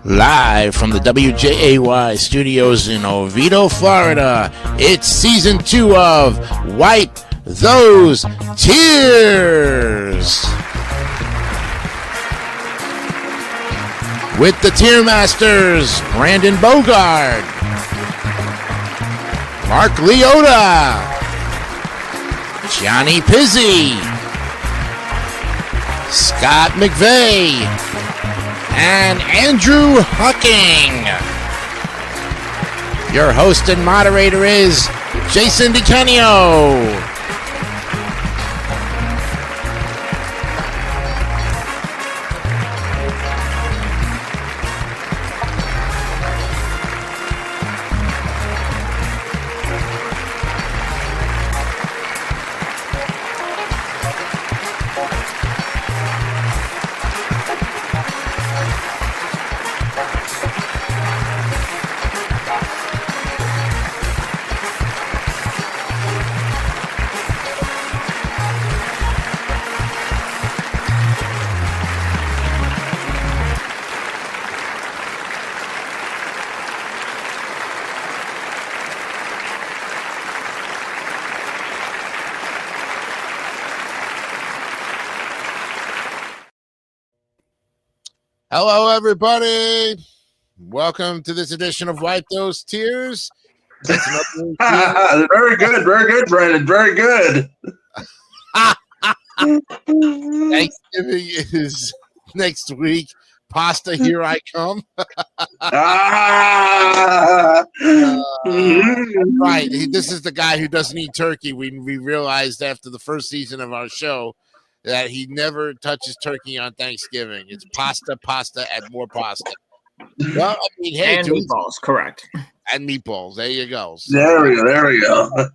Live from the WJAY studios in Oviedo, Florida, it's season 2 of Wipe Those Tears. With the Tier Masters, Brandon Bogard, Mark Leota, Johnny Pizzi, Scott McVeigh, and Andrew Hucking. Your host and moderator is Jason DeCanio. Hello, everybody. Welcome to this edition of Wipe Those Tears. Very good, Brandon. Very good. Thanksgiving is next week. Pasta, here I come. Right. This is the guy who doesn't eat turkey. We realized after the first season of our show that he never touches turkey on Thanksgiving. It's pasta, and more pasta. Well, I mean, hey, and meatballs, correct. And meatballs. There you go. So, there we go.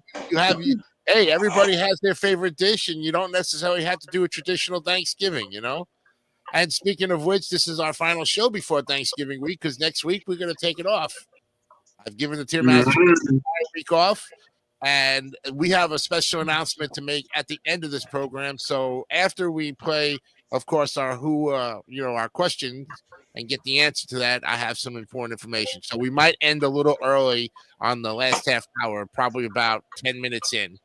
Hey, everybody has their favorite dish, and you don't necessarily have to do a traditional Thanksgiving, you know? And speaking of which, this is our final show before Thanksgiving week, because next week we're going to take it off. I've given the Tier Masters the entire week off. And we have a special announcement to make at the end of this program. So after we play, of course, our our questions and get the answer to that, I have some important information. So we might end a little early on the last half hour, probably about 10 minutes in.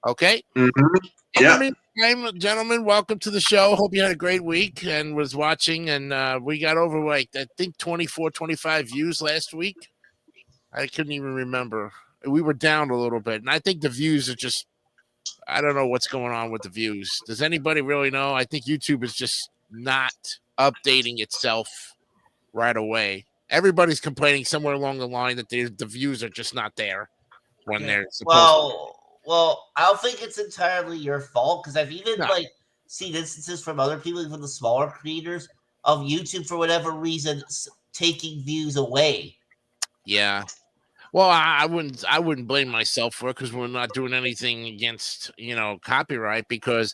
Okay? Mm-hmm. Yeah. In the meantime, gentlemen, welcome to the show. Hope you had a great week and was watching. And we got over, I think 24, 25 views last week. I couldn't even remember. We were down a little bit, and I think the views are just, I don't know what's going on with the views. Does anybody really know? I think YouTube is just not updating itself right away. Everybody's complaining somewhere along the line that the views are just not there when they're supposed to. Well, I don't think it's entirely your fault, because I've even seen instances from other people, even the smaller creators, of YouTube for whatever reason taking views away. Yeah. Well, I wouldn't blame myself for it, because we're not doing anything against, copyright, because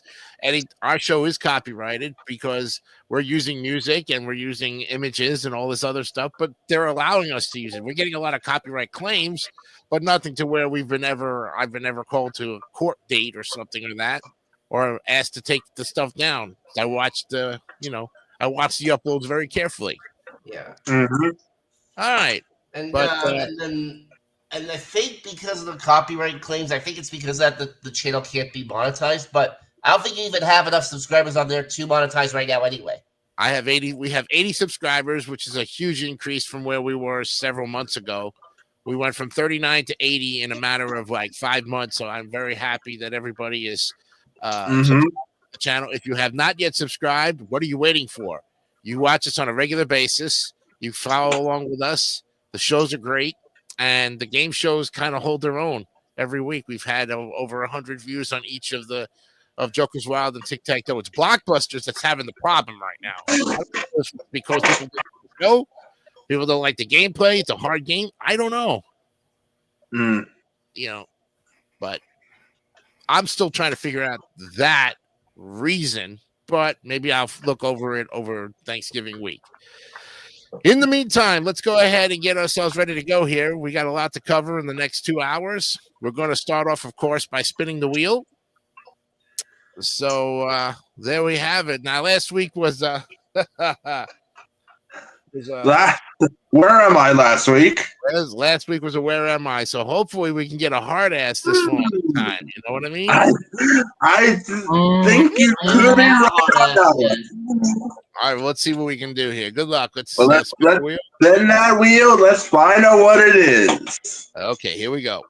our show is copyrighted because we're using music and we're using images and all this other stuff, but they're allowing us to use it. We're getting a lot of copyright claims, but nothing to where I've been ever called to a court date or something like that, or asked to take the stuff down. I watched the uploads very carefully. Yeah. Mm-hmm. All right. And I think because of the copyright claims, I think it's because that the channel can't be monetized. But I don't think you even have enough subscribers on there to monetize right now anyway. We have 80 subscribers, which is a huge increase from where we were several months ago. We went from 39 to 80 in a matter of 5 months. So I'm very happy that everybody is subscribed to the channel. If you have not yet subscribed, what are you waiting for? You watch us on a regular basis. You follow along with us. The shows are great. And the game shows kind of hold their own every week. We've had over 100 views on each of Joker's Wild and Tic Tac Toe. It's Blockbusters that's having the problem right now. Because people don't like the gameplay. It's a hard game. I don't know. But I'm still trying to figure out that reason. But maybe I'll look over it over Thanksgiving week. In the meantime, let's go ahead and get ourselves ready to go here. We got a lot to cover in the next 2 hours. We're going to start off, of course, by spinning the wheel. So there we have it. Now, last week was Where am I last week? last week was a where am I? So hopefully we can get a hard ass this one time. You know what I mean? I think you could be right on that one. All right, well, let's see what we can do here. Good luck. Let's Well, let's spin the wheel. spin that wheel. Let's find out what it is. Okay, here we go.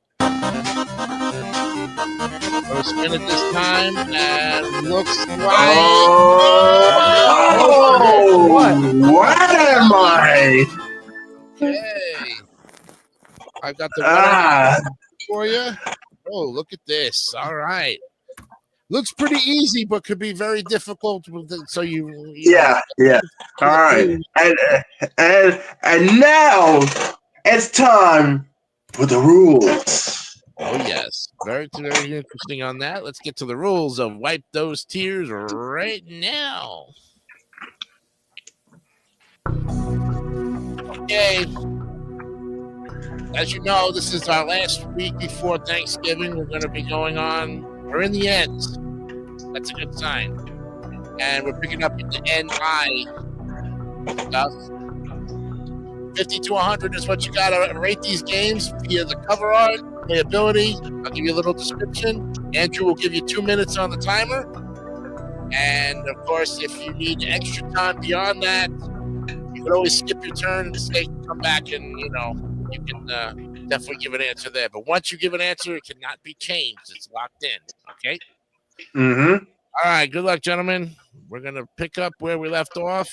We'll spin it this time, and looks like. Oh, what am I? Okay. I've got the for you. Oh, look at this. All right. Looks pretty easy, but could be very difficult. So Yeah. All right, and now it's time for the rules. Oh yes, very interesting on that. Let's get to the rules of Wipe Those Tears right now. Okay. As you know, this is our last week before Thanksgiving. We're going to be going on. We're in the end. That's a good sign. And we're picking up at the NI. 50 to 100 is what you got to rate these games via the cover art, playability. I'll give you a little description. Andrew will give you 2 minutes on the timer. And, of course, if you need extra time beyond that, you can always skip your turn and say, come back and, you can definitely give an answer there. But once you give an answer, it cannot be changed. It's locked in. Okay? Mm-hmm. All right. Good luck, gentlemen. We're going to pick up where we left off.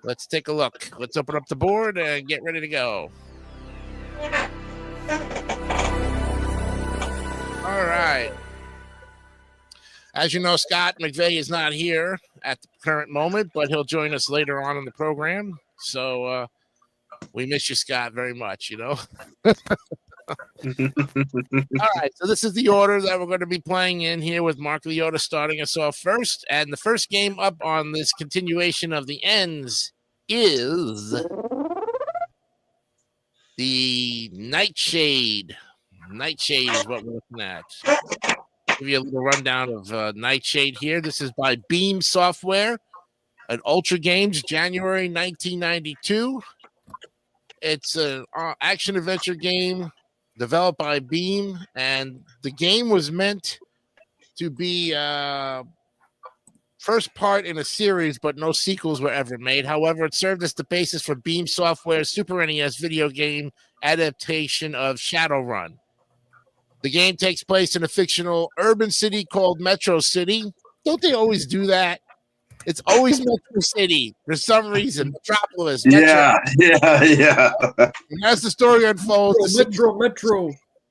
Let's take a look. Let's open up the board and get ready to go. All right. As you know, Scott McVeigh is not here at the current moment, but he'll join us later on in the program. So we miss you, Scott, very much, All right. So this is the order that we're going to be playing in here with Mark Leota starting us off first. And the first game up on this continuation of the ends is the Nightshade. Nightshade is what we're looking at. Give you a little rundown of Nightshade here. This is by Beam Software at Ultra Games, January 1992. It's an action adventure game developed by Beam, and the game was meant to be first part in a series, but no sequels were ever made. However, it served as the basis for Beam Software's Super NES video game adaptation of Shadowrun. The game takes place in a fictional urban city called Metro City. Don't they always do that? It's always Metro City for some reason. Metropolis. Metro. Yeah. And as the story unfolds, Metro.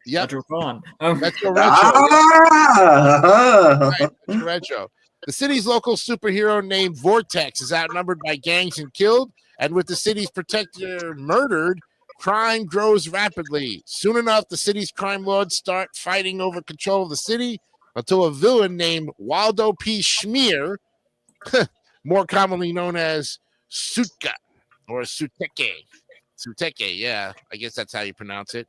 Yep. MetroCon. Metro Retro. Right, Metro Retro. The city's local superhero named Vortex is outnumbered by gangs and killed, and with the city's protector murdered, crime grows rapidly. Soon enough, the city's crime lords start fighting over control of the city until a villain named Waldo P. Schmear, more commonly known as Sutka or Suteke. Suteke, yeah, I guess that's how you pronounce it.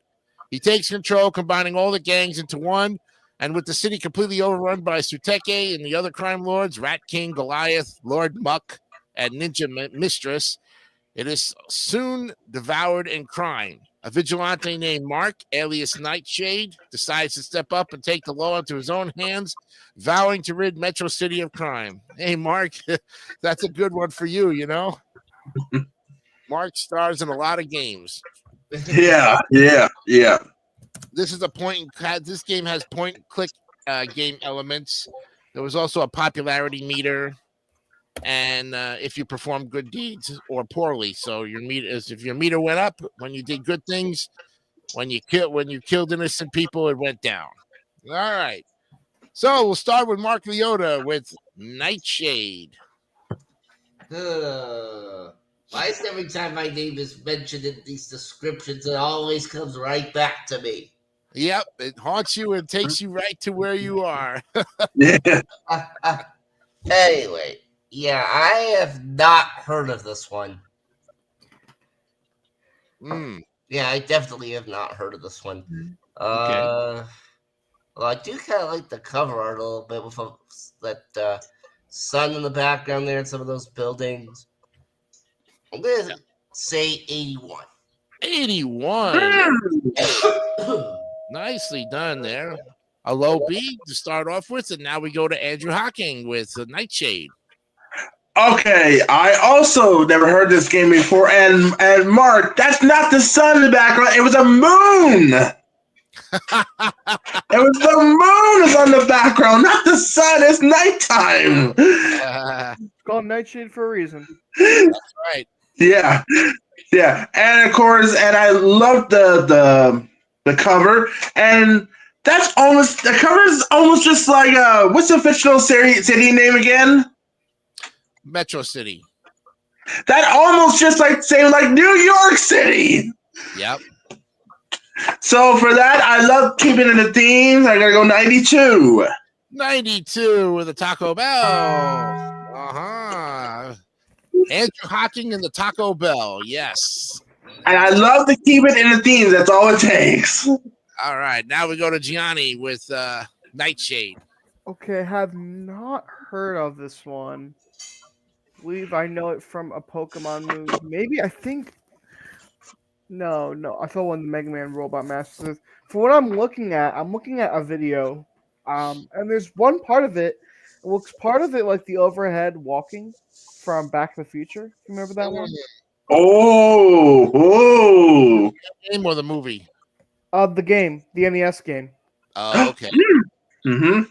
He takes control, combining all the gangs into one, and with the city completely overrun by Suteke and the other crime lords, Rat King, Goliath, Lord Muck, and Ninja Mistress, it is soon devoured in crime. A vigilante named Mark, alias Nightshade, decides to step up and take the law into his own hands, vowing to rid Metro City of crime. Hey, Mark, that's a good one for you, Mark stars in a lot of games. Yeah. This is this game has point and click game elements. There was also a popularity meter, and if you perform good deeds or poorly. So your meter is, if your meter went up when you did good things, when you killed innocent people, it went down. All right. So we'll start with Mark Leota with Nightshade. Why is every time my name is mentioned in these descriptions, it always comes right back to me? Yep, it haunts you and takes you right to where you are. Yeah. Anyway, yeah, I have not heard of this one. Yeah, I definitely have not heard of this one. Okay. Well, I do kind of like the cover art a little bit with that sun in the background there and some of those buildings. I'm gonna say 81. 81. Nicely done there. A low B to start off with, and now we go to Andrew Hocking with Nightshade. Okay, I also never heard this game before, and Mark, that's not the sun in the background. It was a moon. It was the moon is on the background, not the sun. It's nighttime. It's called Nightshade for a reason. That's right. Yeah, and of course, and I love the cover, and that's almost the cover is almost just like what's the fictional city name again? Metro City. That almost just like saying like New York City. Yep. So for that, I love keeping in the themes. I gotta go 92. 92 with a Taco Bell. Andrew Hocking and the Taco Bell. Yes. And I love to keep it in the themes. That's all it takes. All right. Now we go to Gianni with Nightshade. Okay, I have not heard of this one. I believe I know it from a Pokemon movie. Maybe I think. No. I saw one of the Mega Man Robot Masters. For what I'm looking at a video, and there's one part of it. It looks part of it like the overhead walking from Back to the Future. You remember that one? Oh. Game or the movie? The game, the NES game. Oh, okay. Mm-hmm.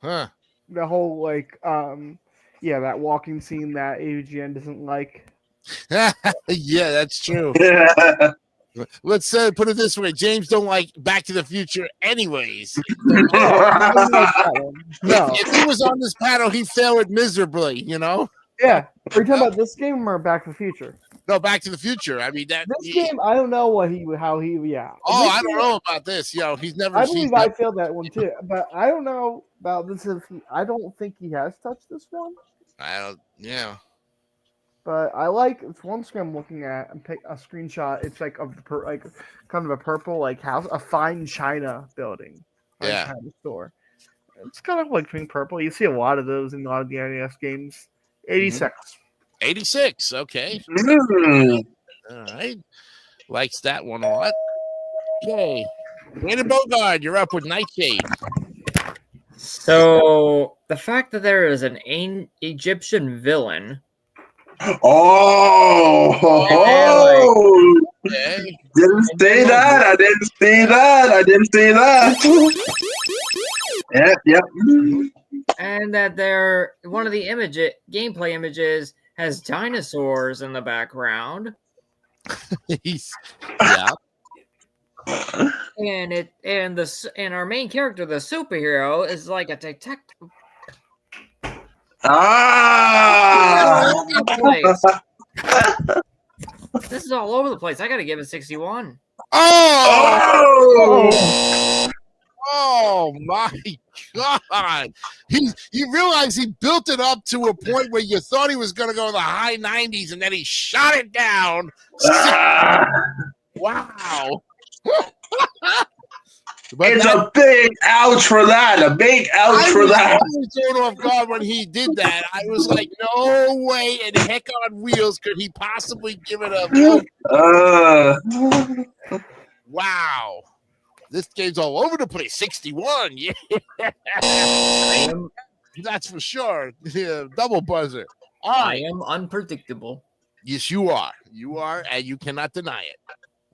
Huh. The whole that walking scene that AVGN doesn't like. Yeah, that's true. Yeah. Let's put it this way: James don't like Back to the Future, anyways. No. If he was on this panel, he failed miserably. You know. Yeah. Are you talking about this game or Back to the Future? No, Back to the Future. I mean that. This game, I don't know how he. Oh, This I don't game, know about this. Yo, he's never I seen. believe I failed that one too, but I don't know about this. I don't think he has touched this one. I don't. Yeah. But I like it's one screen I'm looking at and pick a screenshot. It's like of the kind of a purple like house, a fine china building, Yeah. China store. It's kind of like pink purple. You see a lot of those in a lot of the NES games. 86. 86. Okay. Mm. All right. Likes that one a lot. Okay. Brandon Bogard, you're up with Nightshade. So the fact that there is an Egyptian villain. Oh. Okay. Didn't say that. I didn't say that. Yep. And that one of the gameplay images has dinosaurs in the background. Yeah. And our main character, the superhero, is like a detective. This is all over the place. I gotta give it 61. Oh my God. You realize he built it up to a point where you thought he was going to go to the high 90s and then he shot it down. Wow. It's a big ouch for that. A big ouch for that. I was thrown off guard when he did that. I was like, no way in heck on wheels could he possibly give it a wow. This game's all over the place. 61. Yeah. That's for sure. Yeah, double buzzer. All right. I am unpredictable. Yes, you are. You are, and you cannot deny it.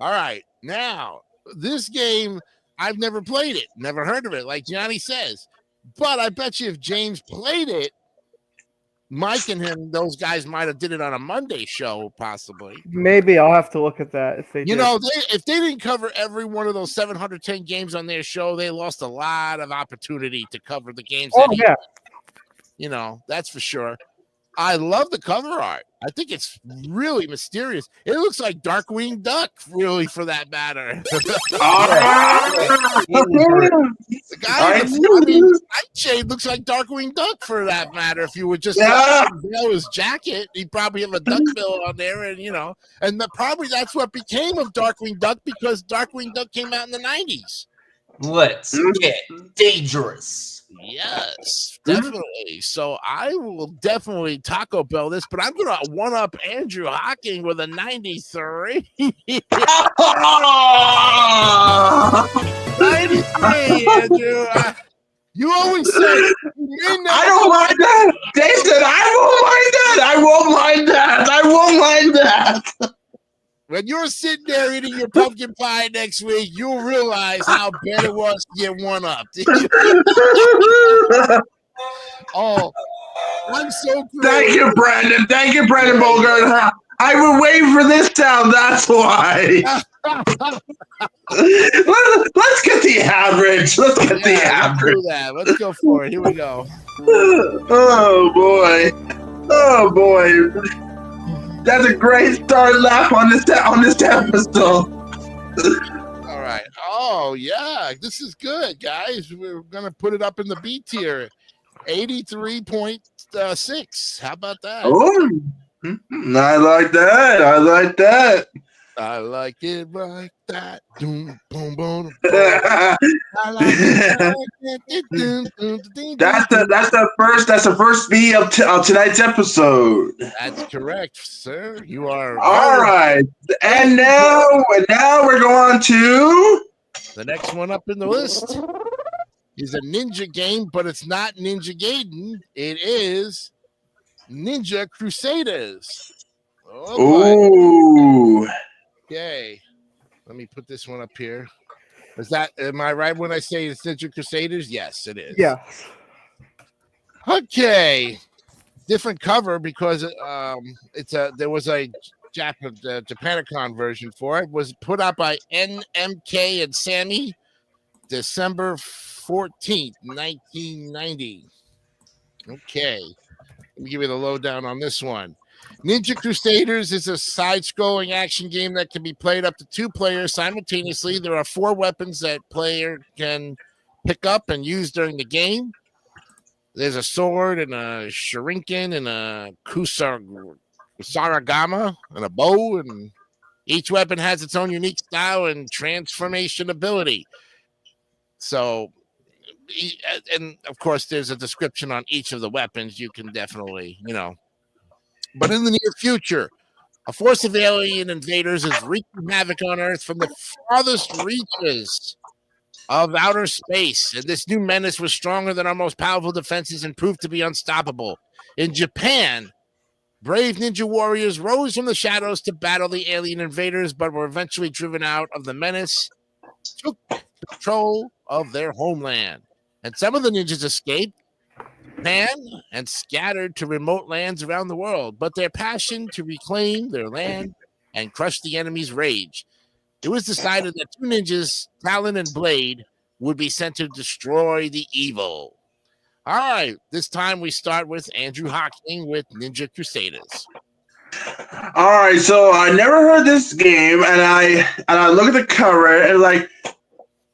All right. Now, this game, I've never played it, never heard of it, like Johnny says. But I bet you if James played it, Mike and him, those guys might have did it on a Monday show, possibly. Maybe I'll have to look at that if they. You know, if they didn't cover every one of those 710 games on their show, they lost a lot of opportunity to cover the games. You know, that's for sure. I love the cover art. I think it's really mysterious. It looks like Darkwing Duck, really, for that matter. The guy in the Nightshade looks like Darkwing Duck, for that matter. If you would just know his jacket, he'd probably have a duck bill on there, and you know, and probably that's what became of Darkwing Duck because Darkwing Duck came out in the 90s. Let's get dangerous. Yes, Mhm. definitely. So I will definitely Taco Bell this, but I'm gonna one up Andrew Hocking with a 93. 93, Andrew. You always say you may never I don't mind that. Jason, I won't mind that. I won't mind that. when you're sitting there eating your pumpkin pie next week, you'll realize how bad it was to get one up. Oh, I'm so Thank great. you, Brandon. Thank you, Brandon Bogart. I would wait for this sound. That's why. Let's get the average. Let's get the Yeah, let's average. do that. Let's go for it. Here we go. Oh boy. Oh boy. That's a great start laugh on this episode. All right. Oh, yeah. This is good, guys. We're going to put it up in the B tier. 83.6. How about that? Oh, I like that. I like that. I like it like that. Doom, boom, boom, boom. I like it like that. Doom, doom, doom, That's doom. the first B of tonight's episode. That's correct, sir. You are All right, and now we're going to the next one up in the list is a ninja game, but it's not Ninja Gaiden. It is Ninja Crusaders. Oh boy. ooh. Okay. Let me put this one up here. Am I right when I say it's Ninja Crusaders? Yes, it is. Yeah. Okay. Different cover because there was a Japanicon version for it. Was put out by NMK and Sammy December 14th, 1990. Okay. Let me give you the lowdown on this one. Ninja Crusaders is a side-scrolling action game that can be played up to 2 players simultaneously. There are 4 weapons that player can pick up and use during the game. There's a sword and a shuriken and a kusarigama and a bow, and each weapon has its own unique style and transformation ability. So, and of course, there's a description on each of the weapons. You can definitely, But in the near future, a force of alien invaders is wreaking havoc on Earth from the farthest reaches of outer space. And this new menace was stronger than our most powerful defenses and proved to be unstoppable. In Japan, brave ninja warriors rose from the shadows to battle the alien invaders, but were eventually driven out of the menace, took control of their homeland. And some of the ninjas escaped Japan and scattered to remote lands around the world, but their passion to reclaim their land and crush the enemy's rage. It was decided that 2 ninjas, Talon and Blade, would be sent to destroy the evil. All right, this time we start with Andrew Hocking with Ninja Crusaders. All right, so I never heard this game, and I look at the cover and like,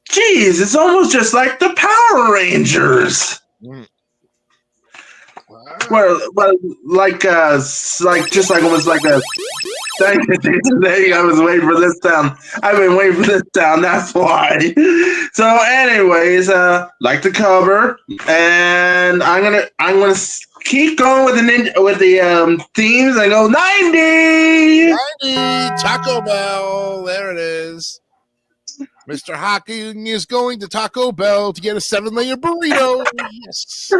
geez, it's almost just like the Power Rangers. Mm. Well, almost like a. Thank you, Jason. There you go. I was waiting for this sound. I've been waiting for this sound. That's why. So, anyways, like the cover, and I'm gonna keep going with the themes. I go 90. 90, Taco Bell. There it is. Mr. Hocking is going to Taco Bell to get a 7-layer burrito. Yes.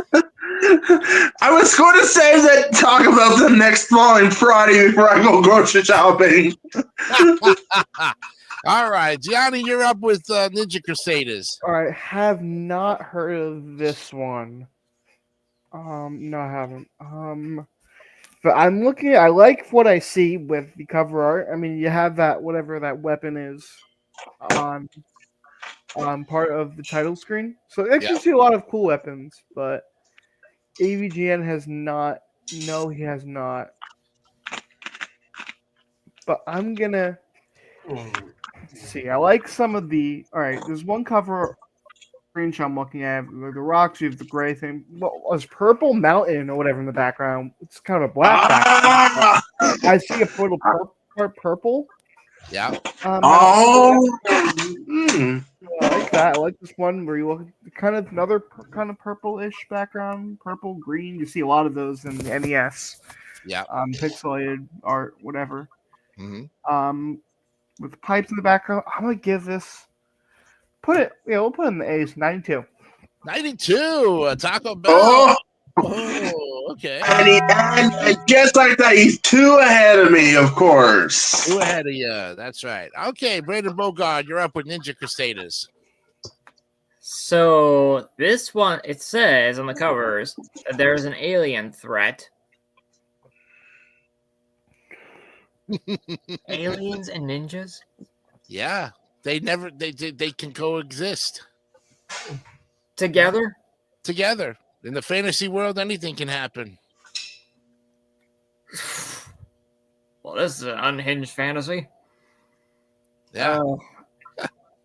I was going to say that talk about the next following Friday before I go grocery shopping. All right, Gianni, you're up with Ninja Crusaders. All right, have not heard of this one. No, I haven't. But I'm looking. I like what I see with the cover art. I mean, you have that whatever that weapon is on part of the title screen, so you actually see a lot of cool weapons. But AVGN has not. No, he has not. But I'm gonna see. I like some of the. All right, there's one cover screenshot I'm looking at. The rocks, you have the gray thing. What was Purple Mountain or whatever in the background? It's kind of a black background. I see a little purple. Yeah. Oh, mm. I like that. I like this one where you look kind of another kind of purple-ish background, purple, green. You see a lot of those in the NES. Yeah. Pixelated art, whatever. hmm With the pipes in the background, I'm gonna give this. We'll put it in the A's. 92. 92. Taco Bell. Oh, Oh, okay. and just like that, he's 2 ahead of me, of course. Two ahead of you. That's right. Okay, Brandon Bogard, you're up with Ninja Crusaders. So this one, it says on the covers that there's an alien threat. Aliens and ninjas? Yeah, they can coexist Together? together. In the fantasy world, anything can happen. Well, this is an unhinged fantasy. Yeah.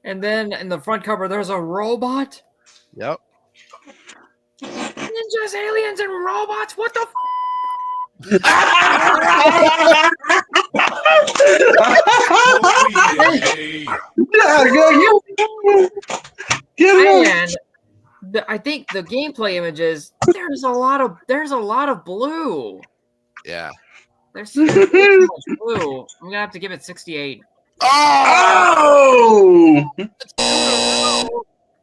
And then in the front cover, there's a robot. Yep. Ninjas, aliens, and robots. What the? And I think the gameplay images. There's a lot of blue. Yeah. There's too much blue. I'm gonna have to give it 68. Oh!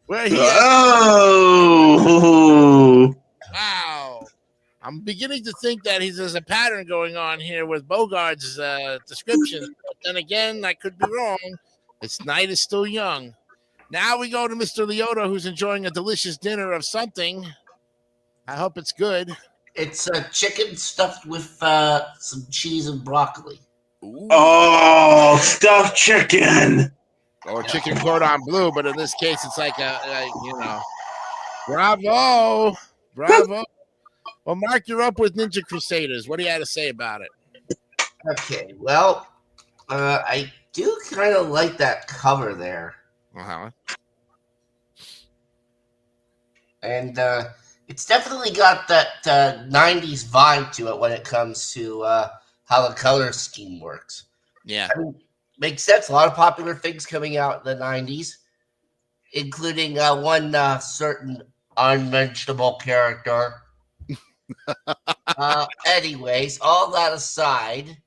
Where he Oh! Wow. I'm beginning to think that there's a pattern going on here with Bogard's description. But then again, I could be wrong. This night is still young. Now we go to Mr. Leota, who's enjoying a delicious dinner of something. I hope it's good. It's chicken stuffed with some cheese and broccoli. Ooh. Oh, stuffed chicken. Or chicken cordon bleu, but in this case, it's like bravo. Bravo. Well, Mark, you're up with Ninja Crusaders. What do you have to say about it? Okay, well, I do kind of like that cover there. Uh-huh. And it's definitely got that 90s vibe to it when it comes to how the color scheme works. Yeah. I mean, makes sense. A lot of popular things coming out in the 90s, including one certain unmentionable character. Anyways, all that aside,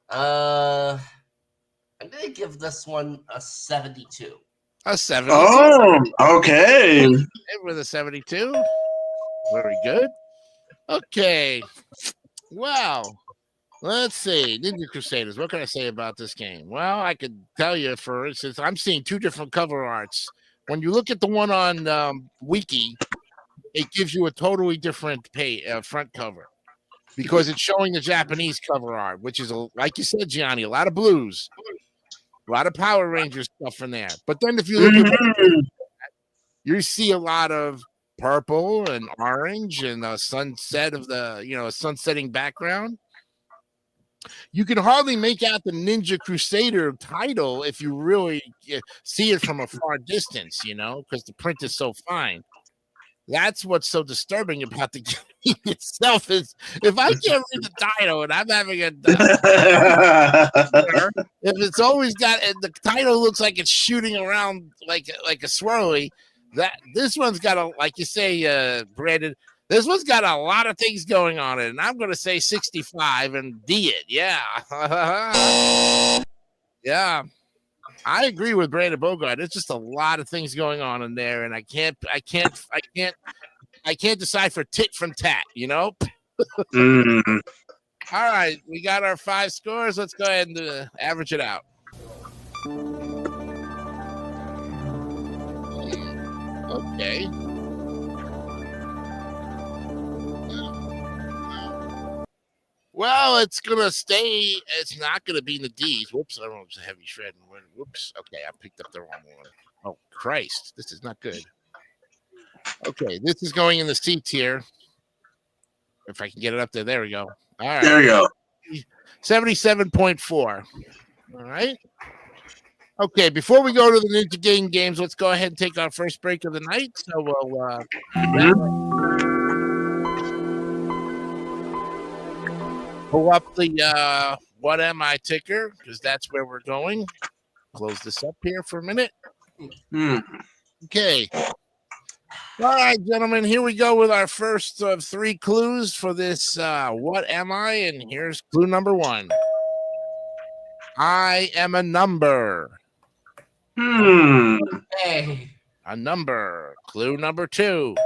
I'm going to give this one a 72. A 72. Oh, okay. With a 72. Very good. Okay. Wow. Let's see. Ninja Crusaders. What can I say about this game? Well, I could tell you, for instance, I'm seeing two different cover arts. When you look at the one on Wiki, it gives you a totally different front cover because it's showing the Japanese cover art, which is, like you said, Gianni, a lot of blues, a lot of Power Rangers stuff in there. But then if you look at you see a lot of purple and orange and a sunset of the, a sunsetting background. You can hardly make out the Ninja Crusader title if you really see it from a far distance, because the print is so fine. That's what's so disturbing about the game itself is if I can't read the title and I'm having a if it's always got and the title looks like it's shooting around like a swirly, that this one's got a, like you say, Brandon, this one's got a lot of things going on it, and I'm going to say 65 and D it. Yeah. Yeah. I agree with Brandon Bogard. There's just a lot of things going on in there, and I can't decide for tit from tat, All right, we got our 5 scores. Let's go ahead and average it out. Okay. Well, it's gonna stay. It's not gonna be in the D's. Whoops! I don't know. It's a heavy shred. Whoops. Okay, I picked up the wrong one. Oh Christ! This is not good. Okay, this is going in the C tier. If I can get it up there, there we go. All right, there you go. 77.4. All right. Okay, before we go to the Ninja Game games, let's go ahead and take our first break of the night. So we'll pull up the What Am I ticker, because that's where we're going. Close this up here for a minute. Okay. All right, gentlemen, here we go with our first of 3 clues for this What Am I? And here's clue number 1. I am a number. Hey. A number. Clue number 2.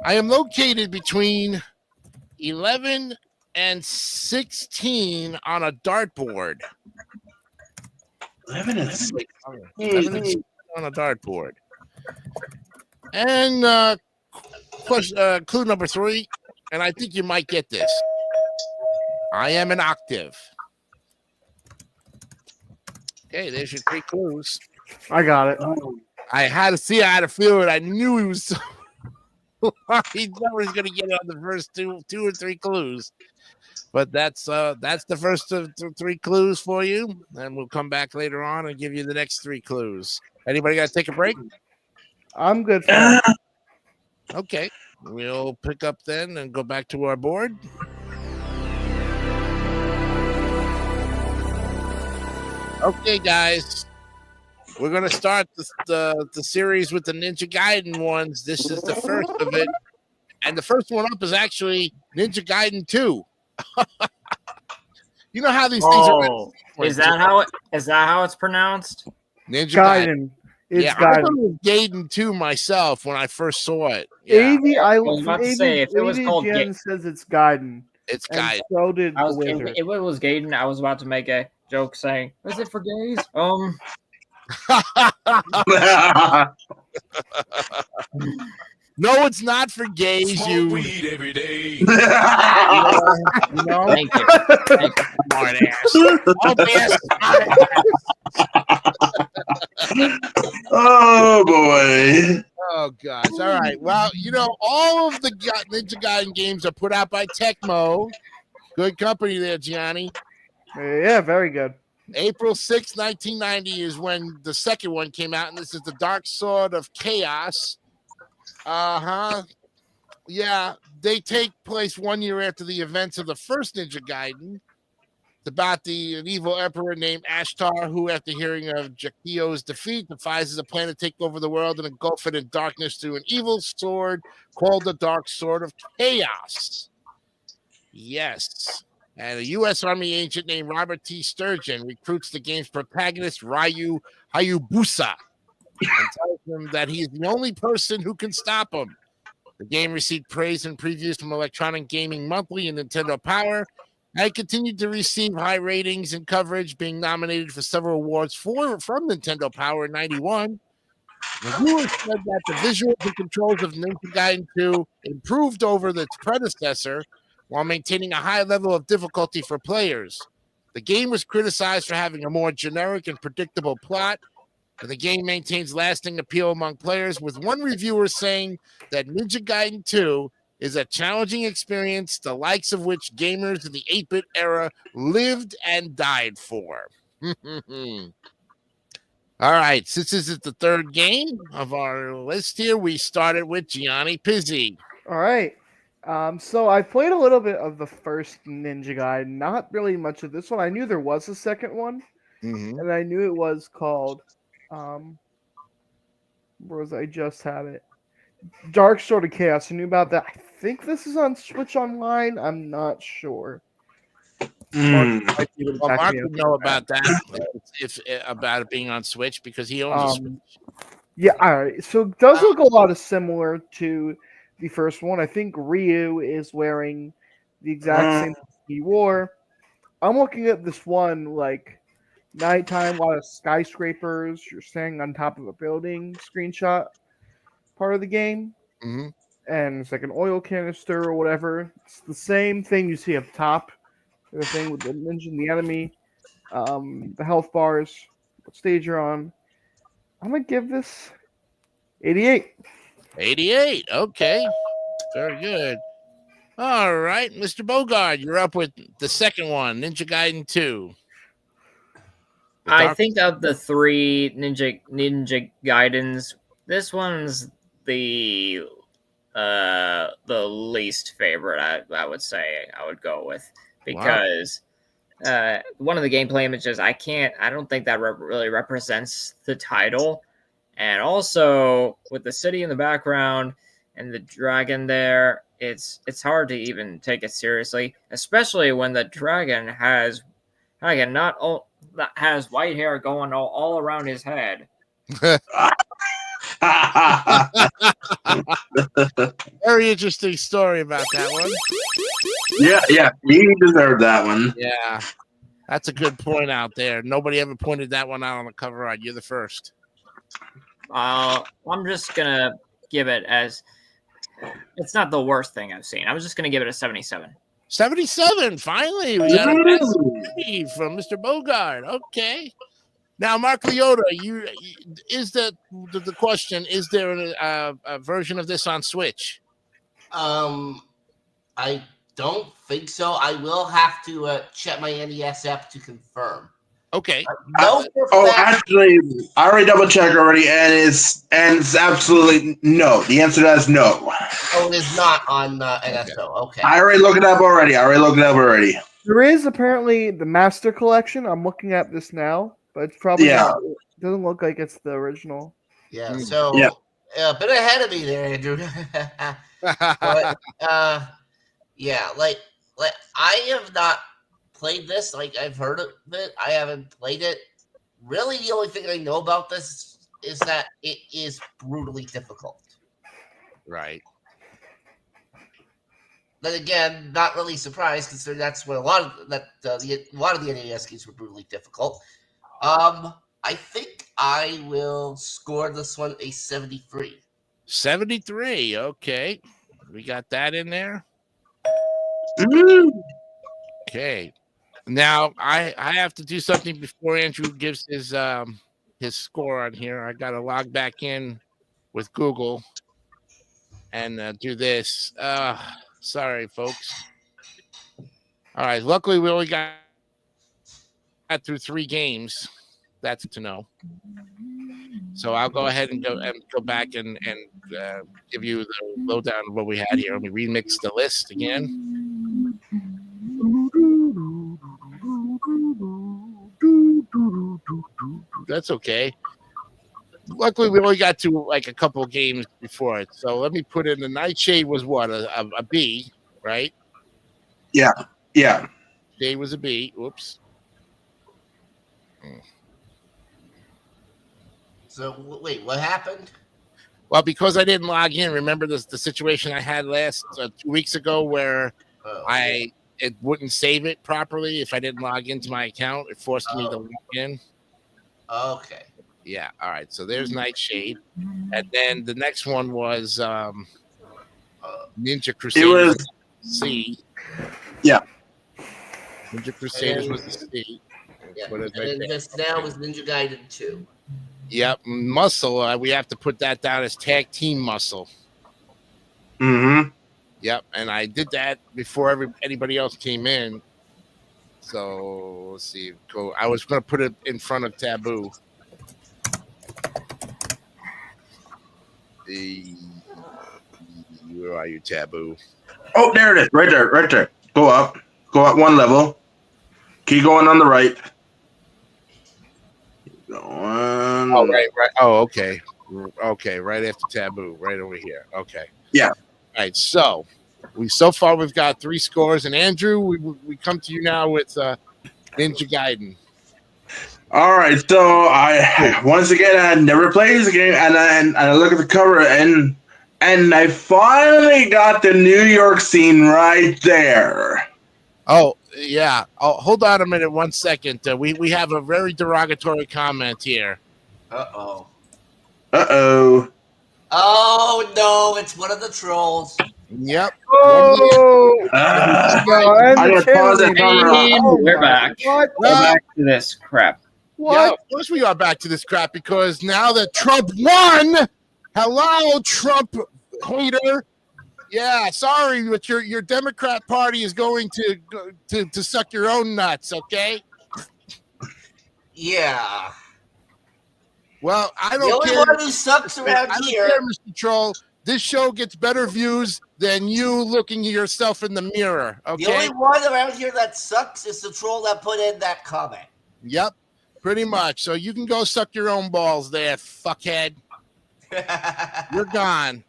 I am located between 11 and 16 on a dartboard. 11 and 6. 11 and 16 on a dartboard. And clue number 3, and I think you might get this. I am an octave. Okay, there's your 3 clues. I got it. I had a feel it. I knew he was so he never was going to get on the first two or 3 clues. But that's the first of 3 clues for you, and we'll come back later on and give you the next 3 clues. Anybody got to take a break? I'm good for that. Okay, we'll pick up then and go back to our board. Okay, guys, we're going to start the series with the Ninja Gaiden ones. This is the first of it, and the first one up is actually Ninja Gaiden 2. You know how these things are. Oh, is that how it's pronounced? Ninja Gaiden. Gaiden. It's Yeah, I thought it Gaiden. was Gaiden 2 myself when I first saw it. Yeah, was about to say, if it was called Jen says it's Gaiden. it's And Gaiden. so did I the was, wizard. if it was Gaiden, I was about to make a joke saying, "Is it for gays?" No, it's not for gays, you weed every day. You know? Thank you. Thank you. smart ass. Oh, yes. Oh boy. Oh, gosh. All right. Well, all of the Ninja Gaiden games are put out by Tecmo. Good company there, Gianni. Yeah, very good. April 6, 1990 is when the second one came out, and this is the Dark Sword of Chaos. Yeah, they take place 1 year after the events of the first Ninja Gaiden. It's about an evil emperor named Ashtar, who, after hearing of Jakio's defeat, devises a plan to take over the world and engulf it in darkness through an evil sword called the Dark Sword of Chaos. Yes. And a U.S. Army agent named Robert T. Sturgeon recruits the game's protagonist, Ryu Hayabusa, and tells him that he is the only person who can stop him. The game received praise and previews from Electronic Gaming Monthly and Nintendo Power, and it continued to receive high ratings and coverage, being nominated for several awards from Nintendo Power in 91. Reviewers said that the visuals and controls of Ninja Gaiden 2 improved over its predecessor while maintaining a high level of difficulty for players. The game was criticized for having a more generic and predictable plot, and the game maintains lasting appeal among players, with one reviewer saying that Ninja Gaiden 2 is a challenging experience, the likes of which gamers in the 8-bit era lived and died for. All right, since this is the third game of our list here, we started with Gianni Pizzi. All right. So I played a little bit of the first Ninja Gaiden, not really much of this one. I knew there was a second one, and I knew it was called, where was I just had it? Dark Sword of Chaos. I knew about that. I think this is on Switch Online. I'm not sure. Mm. Well, Mark would know about that, if about it being on Switch, because he owns a Switch. Yeah, all right. So it does look a lot of similar to the first one. I think Ryu is wearing the exact same thing he wore. I'm looking at this one like nighttime, a lot of skyscrapers. You're standing on top of a building screenshot part of the game. Mm-hmm. And it's like an oil canister or whatever. It's the same thing you see up top. The thing with the ninja and the enemy. The health bars. What stage you're on. I'm going to give this 88. 88. Okay. Very good. All right, Mr. Bogard, you're up with the second one, Ninja Gaiden 2. I think of the 3 Ninja Gaidens, this one's the least favorite. I would say I would go with, because one of the gameplay images, I don't think that really represents the title. And also with the city in the background and the dragon there, it's hard to even take it seriously, especially when the dragon has white hair going all around his head. Very interesting story about that one. yeah, he deserved that one. Yeah, that's a good point out there. Nobody ever pointed that one out on the cover art. You're the first. I'm just gonna give it as it's not the worst thing I've seen. I was just gonna give it a 77. 77. Finally, we got a best from Mr. Bogart. Okay. Now, Mark Leota, is the question? Is there a version of this on Switch? I don't think so. I will have to check my NES app to confirm. Okay. No. Actually, I already double checked already, and it's absolutely no. The answer to that is no. Oh, it is not on NSO. Okay. I already looked it up already. There is apparently the Master Collection. I'm looking at this now, but it's probably not, it doesn't look like it's the original. Yeah. So a bit ahead of me there, Andrew. But yeah, like I have not played this. Like I've heard of it. I haven't played it. Really, the only thing I know about this is that it is brutally difficult. Right. Then again, not really surprised considering that's what a lot of the NES games were brutally difficult. I think I will score this one a 73. 73. Okay, we got that in there. Okay. Now I have to do something before Andrew gives his score on here. I got to log back in with Google and do this. Sorry, folks. All right. Luckily, we only got through 3 games. That's to know. So I'll go ahead and go back and give you the lowdown of what we had here. Let me remix the list again. That's okay. Luckily, we only got to like a couple of games before it. So let me put in the Nightshade was what? A B, right? Yeah. Shade was a B. Oops. So wait, what happened? Well, because I didn't log in, remember the situation I had last 2 weeks ago where it wouldn't save it properly if I didn't log into my account. It forced me to log in. Okay. Yeah. All right. So there's Nightshade, and then the next one was Ninja Crusaders. It was C. Yeah. Ninja Crusaders was the C. Yeah. What is And right then there? this now is Ninja Gaiden 2. Yep. Muscle. We have to put that down as tag team muscle. Mm-hmm. Yep. And I did that before anybody else came in. So let's see. I was going to put it in front of Taboo. Where are you, Taboo? Oh, there it is. Right there. Go up 1 level. Keep going on the right. Going. Oh, right. Oh, okay. Okay, right after Taboo, right over here. Okay. Yeah. All right. So so far we've got 3 scores, and Andrew, we come to you now with Ninja Gaiden. All right. So I never played this game, and I look at the cover, and I finally got the New York scene right there. Oh, yeah. Oh, hold on a minute, 1 second. We have a very derogatory comment here. Uh-oh. Uh-oh. Oh, no, it's one of the trolls. Yep. Oh! I and gotta pause that camera. And we're back. What? We're back to this crap. What? Yeah, of course we are back to this crap because now that Trump won, hello, Trump hater. Yeah, sorry, but your Democrat Party is going to suck your own nuts, okay? Yeah. Well, I The don't only care. one who sucks I around don't here. care, Mr. Troll. This show gets better views than you looking at yourself in the mirror. The only Okay. one around here that sucks is the troll that put in that comment. Yep. Pretty much. So you can go suck your own balls there, fuckhead. You're gone.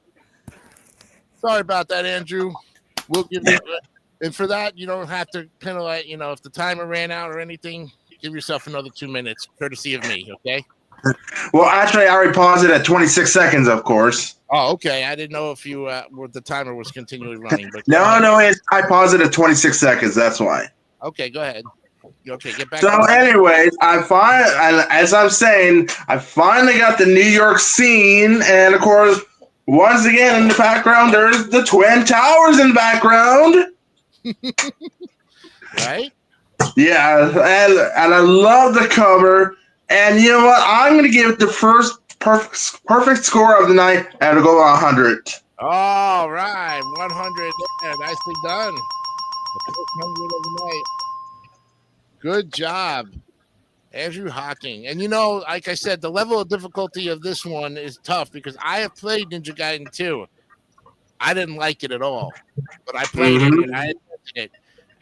Sorry about that, Andrew. We'll give you, and for that, you don't have to kind of like, if the timer ran out or anything, give yourself another 2 minutes, courtesy of me, okay? Well, actually, I already paused it at 26 seconds, of course. Oh, okay. I didn't know if you the timer was continually running. But No, I paused it at 26 seconds. That's why. Okay, go ahead. Okay, get back. So, anyways, as I'm saying, I finally got the New York scene, and of course, once again in the background, there's the Twin Towers in the background. Right? Yeah, and I love the cover. And you know what? I'm going to give it the first perfect score of the night, and it'll go 100. All right, 100 there. Nicely done. The first 100 of the night. Good job, Andrew Hawking. And like I said, the level of difficulty of this one is tough because I have played Ninja Gaiden 2. I didn't like it at all, but I played it and I enjoyed it.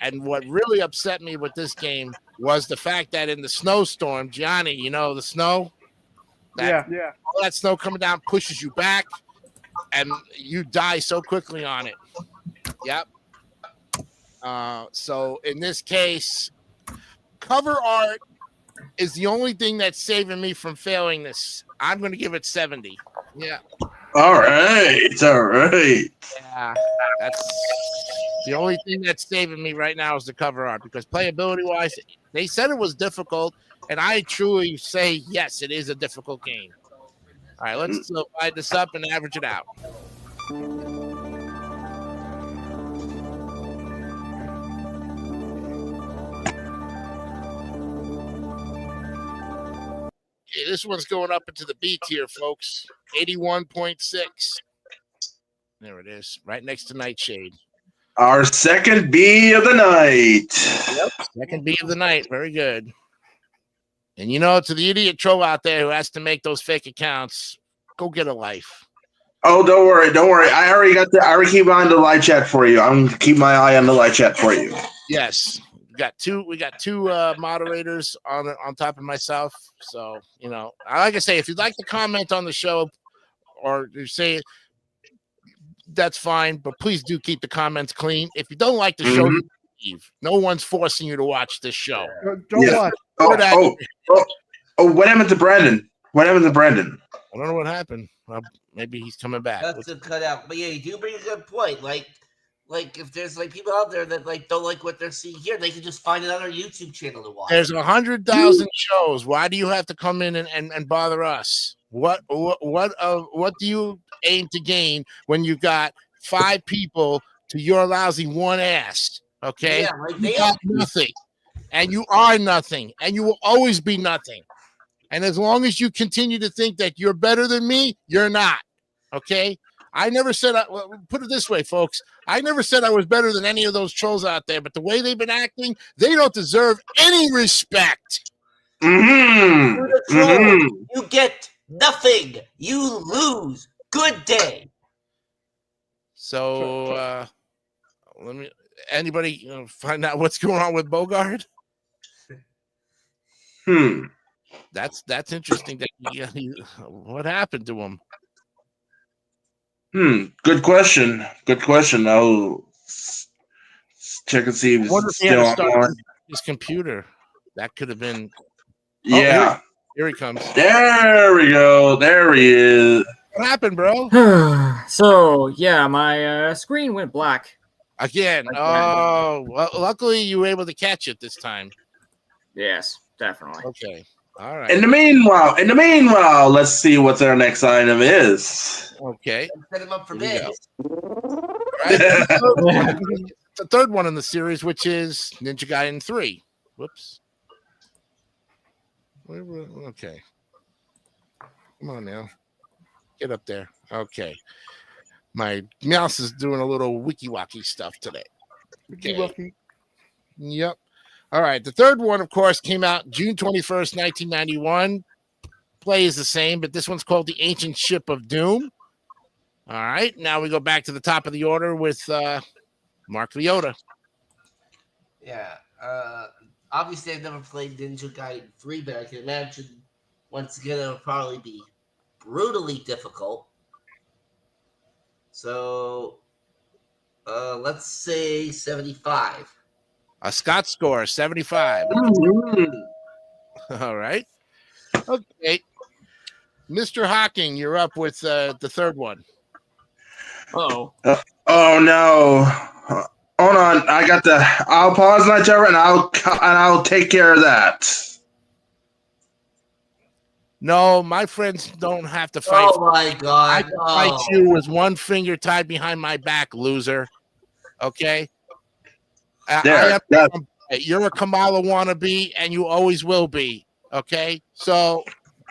And what really upset me with this game was the fact that in the snowstorm, Gianni, the snow? Yeah. All that snow coming down pushes you back, and you die so quickly on it. Yep. So in this case, cover art is the only thing that's saving me from failing this. I'm going to give it 70. Yeah. All right. Yeah. That's the only thing that's saving me right now is the cover art because playability-wise, they said it was difficult, and I truly say, yes, it is a difficult game. All right, let's divide this up and average it out. Okay, this one's going up into the B tier, folks. 81.6. There it is, right next to Nightshade. Our second B of the night. Yep, second B of the night. Very good. And to the idiot troll out there who has to make those fake accounts, go get a life. Oh, don't worry. I already keep on the live chat for you. I'm gonna keep my eye on the live chat for you. Yes. We got two moderators on top of myself. So, like I say, if you'd like to comment on the show or you say that's fine, but please do keep the comments clean. If you don't like the show, you leave. No one's forcing you to watch this show. Don't watch. What happened to Brandon? I don't know what happened. Well, maybe he's coming back. That's a cutout. But yeah, you do bring a good point. Like if there's people out there that don't like what they're seeing here, they can just find another YouTube channel to watch. There's 100,000 shows. Why do you have to come in and bother us? What do you aim to gain when you got 5 people to your lousy one ass? Okay, Yeah, you got nothing, and you are nothing, and you will always be nothing. And as long as you continue to think that you're better than me, you're not. Okay. I never said, put it this way, folks. I never said I was better than any of those trolls out there, but the way they've been acting, they don't deserve any respect. You're the troll. You get nothing. You lose. Good day. So, anybody find out what's going on with Bogard? That's interesting. What happened to him? Good question. I'll check and see if he's still on. His computer. That could have been. Yeah. Here he comes. There we go. There he is. What happened, bro? So yeah, my screen went black Again. Oh, well, luckily you were able to catch it this time. Yes, definitely. Okay. All right. In the meanwhile, let's see what our next item is. Okay. Set him up for Here we this. Right. The third one in the series, which is Ninja Gaiden 3. Whoops. Okay. Come on now. Get up there. Okay. My mouse is doing a little wiki-wacky stuff today. Okay. Yep. All right. The third one, of course, came out June 21st, 1991. Play is the same, but this one's called The Ancient Ship of Doom. All right. Now we go back to the top of the order with Mark Leota. Yeah. Obviously, I've never played Ninja Gaiden 3, but I can imagine once again it'll probably be brutally difficult. So, let's say 75. A Scott score, 75. Mhm. All right. Okay. Mr. Hawking, you're up with the third one. Oh, Oh no! Hold on, I'll pause my turn and I'll take care of that. No, my friends don't have to fight. Oh my I god! can fight you with one finger tied behind my back, loser. Okay? You're a Kamala wannabe, and you always will be. Okay? So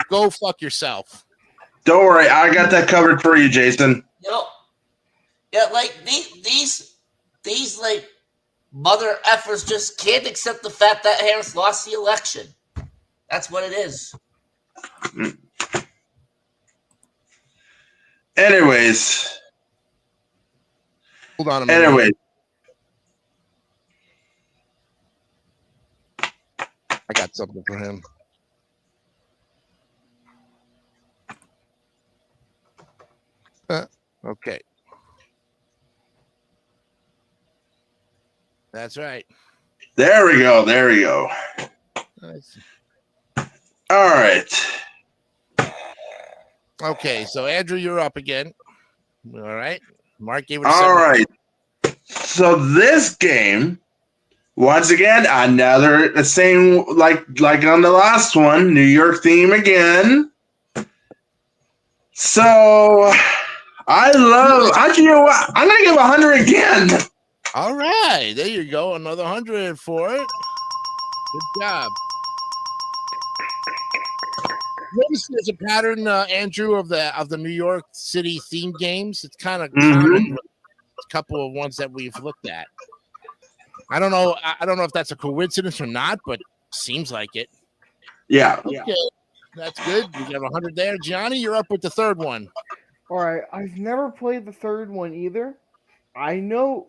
go fuck yourself. Don't worry, I got that covered for you, Jason. Yeah, like these like mother effers just can't accept the fact that Harris lost the election. That's what it is. Anyways, Hold on a minute. Anyways, I got something for him. Okay. That's right. there we go. There we go. Nice. All right. Okay, so Andrew, you're up again. All right. Mark gave it a All 7. right. So this game, once again, another the same like on the last one, New York theme again. So you know what? I'm gonna give 100 again. All right. There you go. Another 100 for it. Good job. Notice there's a pattern, Andrew, of the New York City theme games. It's kind of common with a couple of ones that we've looked at. I don't know if that's a coincidence or not, but seems like it. Yeah. Okay. That's good. We got 100 there. Gianni, you're up with the third one. All right, I've never played the third one either. I know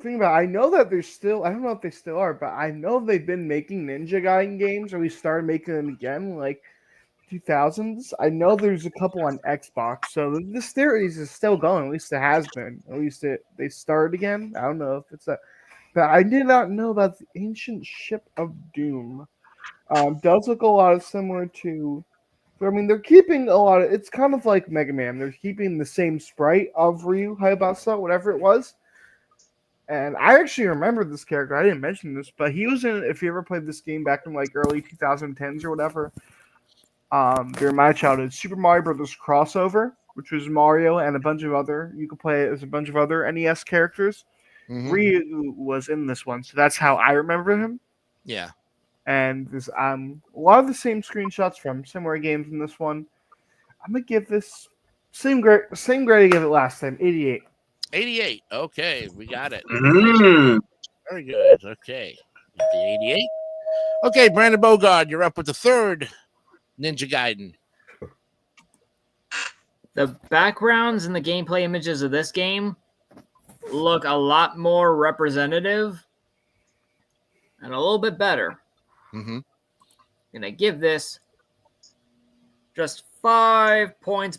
that there's still, I don't know if they still are, but I know they've been making Ninja Gaiden games, or we started making them again, like 2000s. I know there's a couple on Xbox, so the series is still going. At least it has been. At least they started again. I don't know if it's that, but I did not know about the Ancient Ship of Doom. Does look a lot similar to. I mean, they're keeping a lot of. It's kind of like Mega Man. They're keeping the same sprite of Ryu Hayabusa, whatever it was. And I actually remember this character. I didn't mention this, but he was in. If you ever played this game back in like early 2010s or whatever, during my childhood, Super Mario Brothers crossover, which was Mario and a bunch of other. You could play it as a bunch of other NES characters. Mhm. Ryu was in this one, so that's how I remember him. Yeah. And there's a lot of the same screenshots from similar games in this one. I'm gonna give this same grade I gave it last time, 88. 88. Okay, we got it. Mm. Very good. Okay. Got the 88. Okay, Brandon Bogard, you're up with the third Ninja Gaiden. the backgrounds and the gameplay images of this game look a lot more representative and a little bit better. Mm-hmm. Gonna give this just 5 points,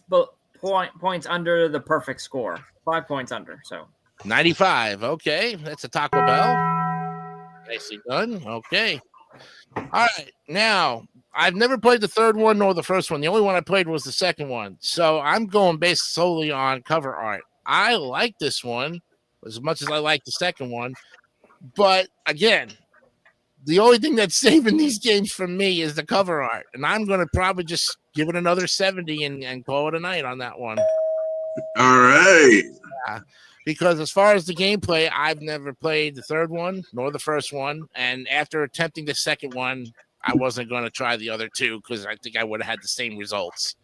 points under the perfect score. 5 points under. So 95. Okay, that's a Taco Bell. Nicely done. Okay. All right. Now, I've never played the third one nor the first one. The only one I played was the second one. So I'm going based solely on cover art. I like this one as much as I like the second one. But again, the only thing that's saving these games from me is the cover art. And I'm going to probably just give it another 70 and call it a night on that one. All right. Because as far as the gameplay, I've never played the third one nor the first one. And after attempting the second one, I wasn't going to try the other two because I think I would have had the same results.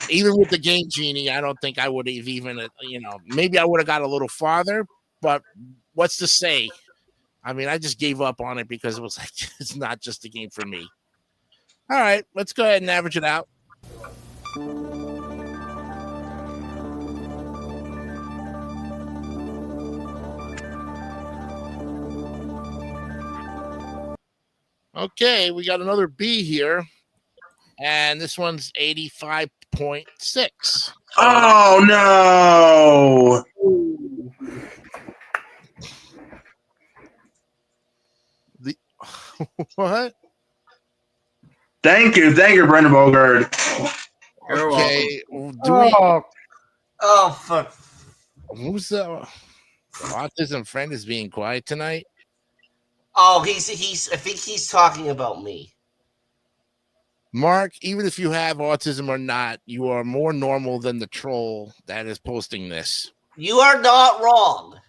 Even with the Game Genie, I don't think I would have even, maybe I would have got a little farther. But what's to say? I mean, I just gave up on it because it was like, it's not just a game for me. All right, let's go ahead and average it out. Okay, we got another B here, and this one's 85.6. Oh no! The what? Thank you, Brendan Bogard. You're welcome. Okay, do we? Oh, Oh, fuck. Who's the autism friend is being quiet tonight? Oh, he's. I think he's talking about me. Mark, even if you have autism or not, you are more normal than the troll that is posting this. You are not wrong.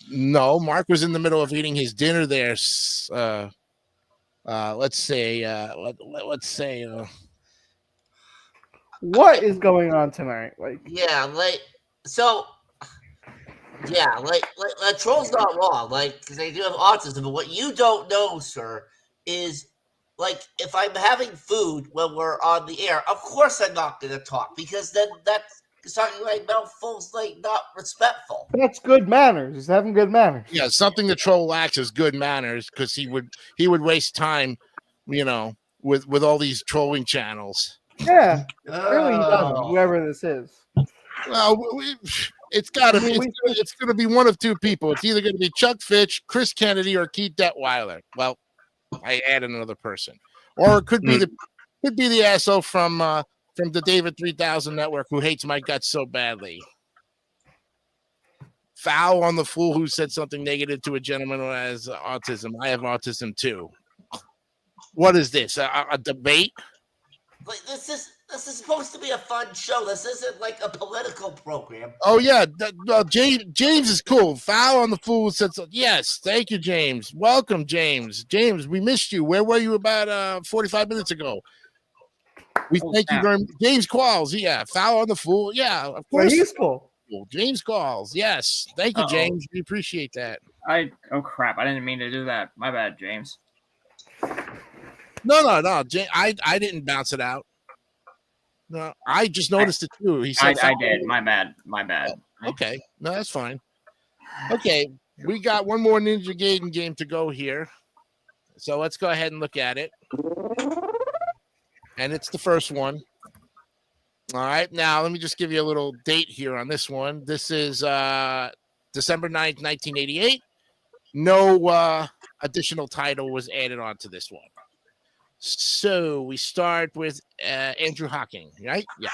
No, Mark was in the middle of eating his dinner there. Let's say, what is going on tonight? Like, Yeah, so. Yeah, troll's not wrong, because they do have autism. But what you don't know, sir, is if I'm having food when we're on the air, of course I'm not going to talk because then that's talking my mouth full's not respectful. that's good manners. He's having good manners. yeah, something the troll lacks is good manners because he would waste time, with all these trolling channels. Yeah, really, he doesn't. Whoever this is. Well, it's gotta be. It's gonna be one of two people. It's either gonna be Chuck Fitch, Chris Kennedy, or Keith Detweiler. Well, I added another person, or it could be the asshole from the David 3000 Network who hates my guts so badly. Foul on the fool who said something negative to a gentleman who has autism. I have autism too. What is this? A debate? This is supposed to be a fun show. This isn't a political program. Oh yeah, James is cool. Foul on the fool said so. Yes, thank you, James. Welcome, James. James, we missed you. Where were you about 45 minutes ago? We thank you very much. James Qualls, yeah. Foul on the fool, yeah. Of course, he's cool. James Qualls, yes. Thank you, James. We appreciate that. Oh crap! I didn't mean to do that. My bad, James. No. I didn't bounce it out. No, I just noticed it too. He said I did. My bad. Okay, no, that's fine. Okay, we got one more Ninja Gaiden game to go here, so let's go ahead and look at it. And it's the first one. All right, now let me just give you a little date here on this one. This is December 9th, 1988. No additional title was added onto this one. So we start with Andrew Hawking, right? Yeah.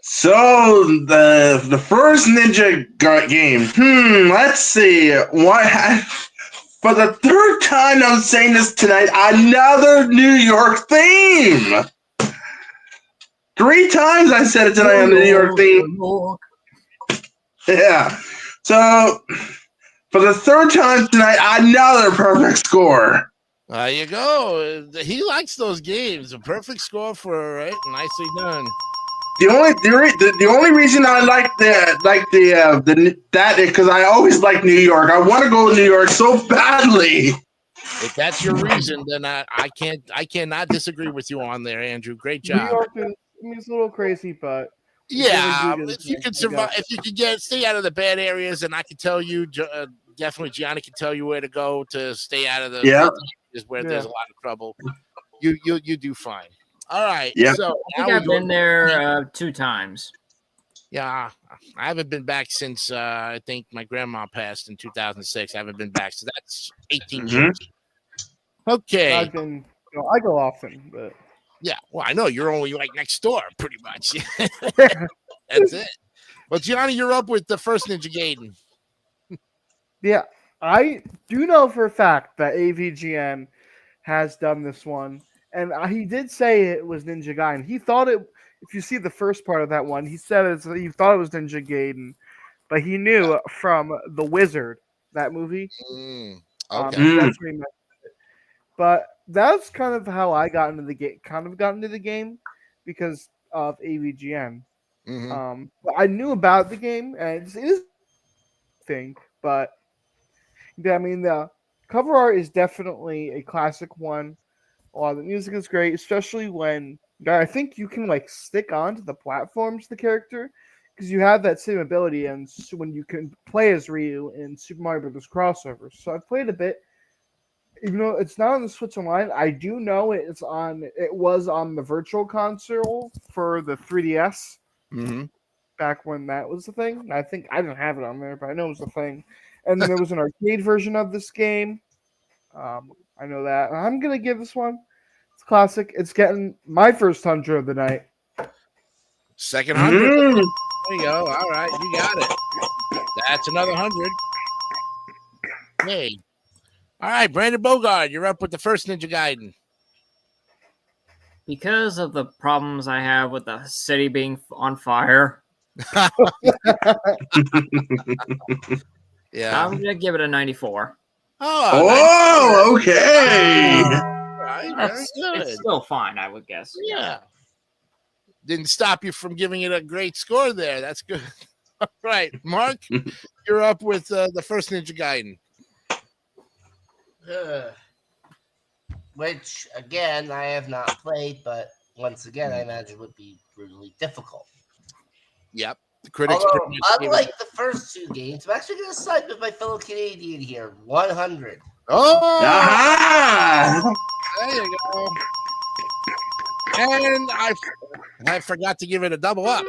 So the first Ninja game. Let's see. For the third time I'm saying this tonight, another New York theme. 3 times I said it tonight on the New York theme. Yeah. So for the third time tonight, another perfect score. There you go. He likes those games. A perfect score for right. Nicely done. The only reason I like that is because I always like New York. I want to go to New York so badly. If that's your reason, then I cannot disagree with you on there, Andrew. Great job. New York is a little crazy, but yeah, if you could survive, if you could stay out of the bad areas, and I can tell you, definitely Gianni can tell you where to go to stay out of the areas where there's a lot of trouble. You do fine. All right. Yeah. So I think I've been there 2 times. Yeah, I haven't been back since I think my grandma passed in 2006. I haven't been back, so that's 18 years. Okay. I go often, but yeah. Well, I know you're only next door, pretty much. That's it. Well, Gianni, you're up with the first Ninja Gaiden. Yeah, I do know for a fact that AVGN has done this one, and he did say it was Ninja Gaiden. He thought it. If you see the first part of that one, he said he thought it was Ninja Gaiden, but he knew from The Wizard, that movie. Okay. That's where he met it. But that's kind of how I got into the game. Because of AVGN. But I knew about the game, and it is a thing. But I mean, the cover art is definitely a classic one. The music is great, especially when I think you can stick onto the platforms the character because you have that same ability, and when you can play as Ryu in Super Mario Brothers crossovers. So I've played a bit, even though it's not on the Switch Online. I do know it's on. It was on the Virtual Console for the 3DS Mm-hmm. back when that was the thing. I think I didn't have it on there, but I know it was a thing. And then there was an arcade version of this game. I know that. I'm gonna give this one. It's classic. It's getting my first 100 of the night. Second 100. Mm. There you go. All right, you got it. That's another 100. Hey. All right, Brandon Bogard, you're up with the first Ninja Gaiden. Because of the problems I have with the city being on fire, Yeah. I'm gonna give it a 94. Oh, okay. All right, very That's good. it's still fine, I would guess. Yeah. Didn't stop you from giving it a great score there. That's good. All right, Mark, you're up with the first Ninja Gaiden. Which, again, I have not played, but once again, I imagine would be brutally difficult. Yep. The critics. Although, pretty much gave it- unlike the first two games, I'm actually going to side with my fellow Canadian here. 100. Oh, Aha! there you go. And I forgot to give it a double up.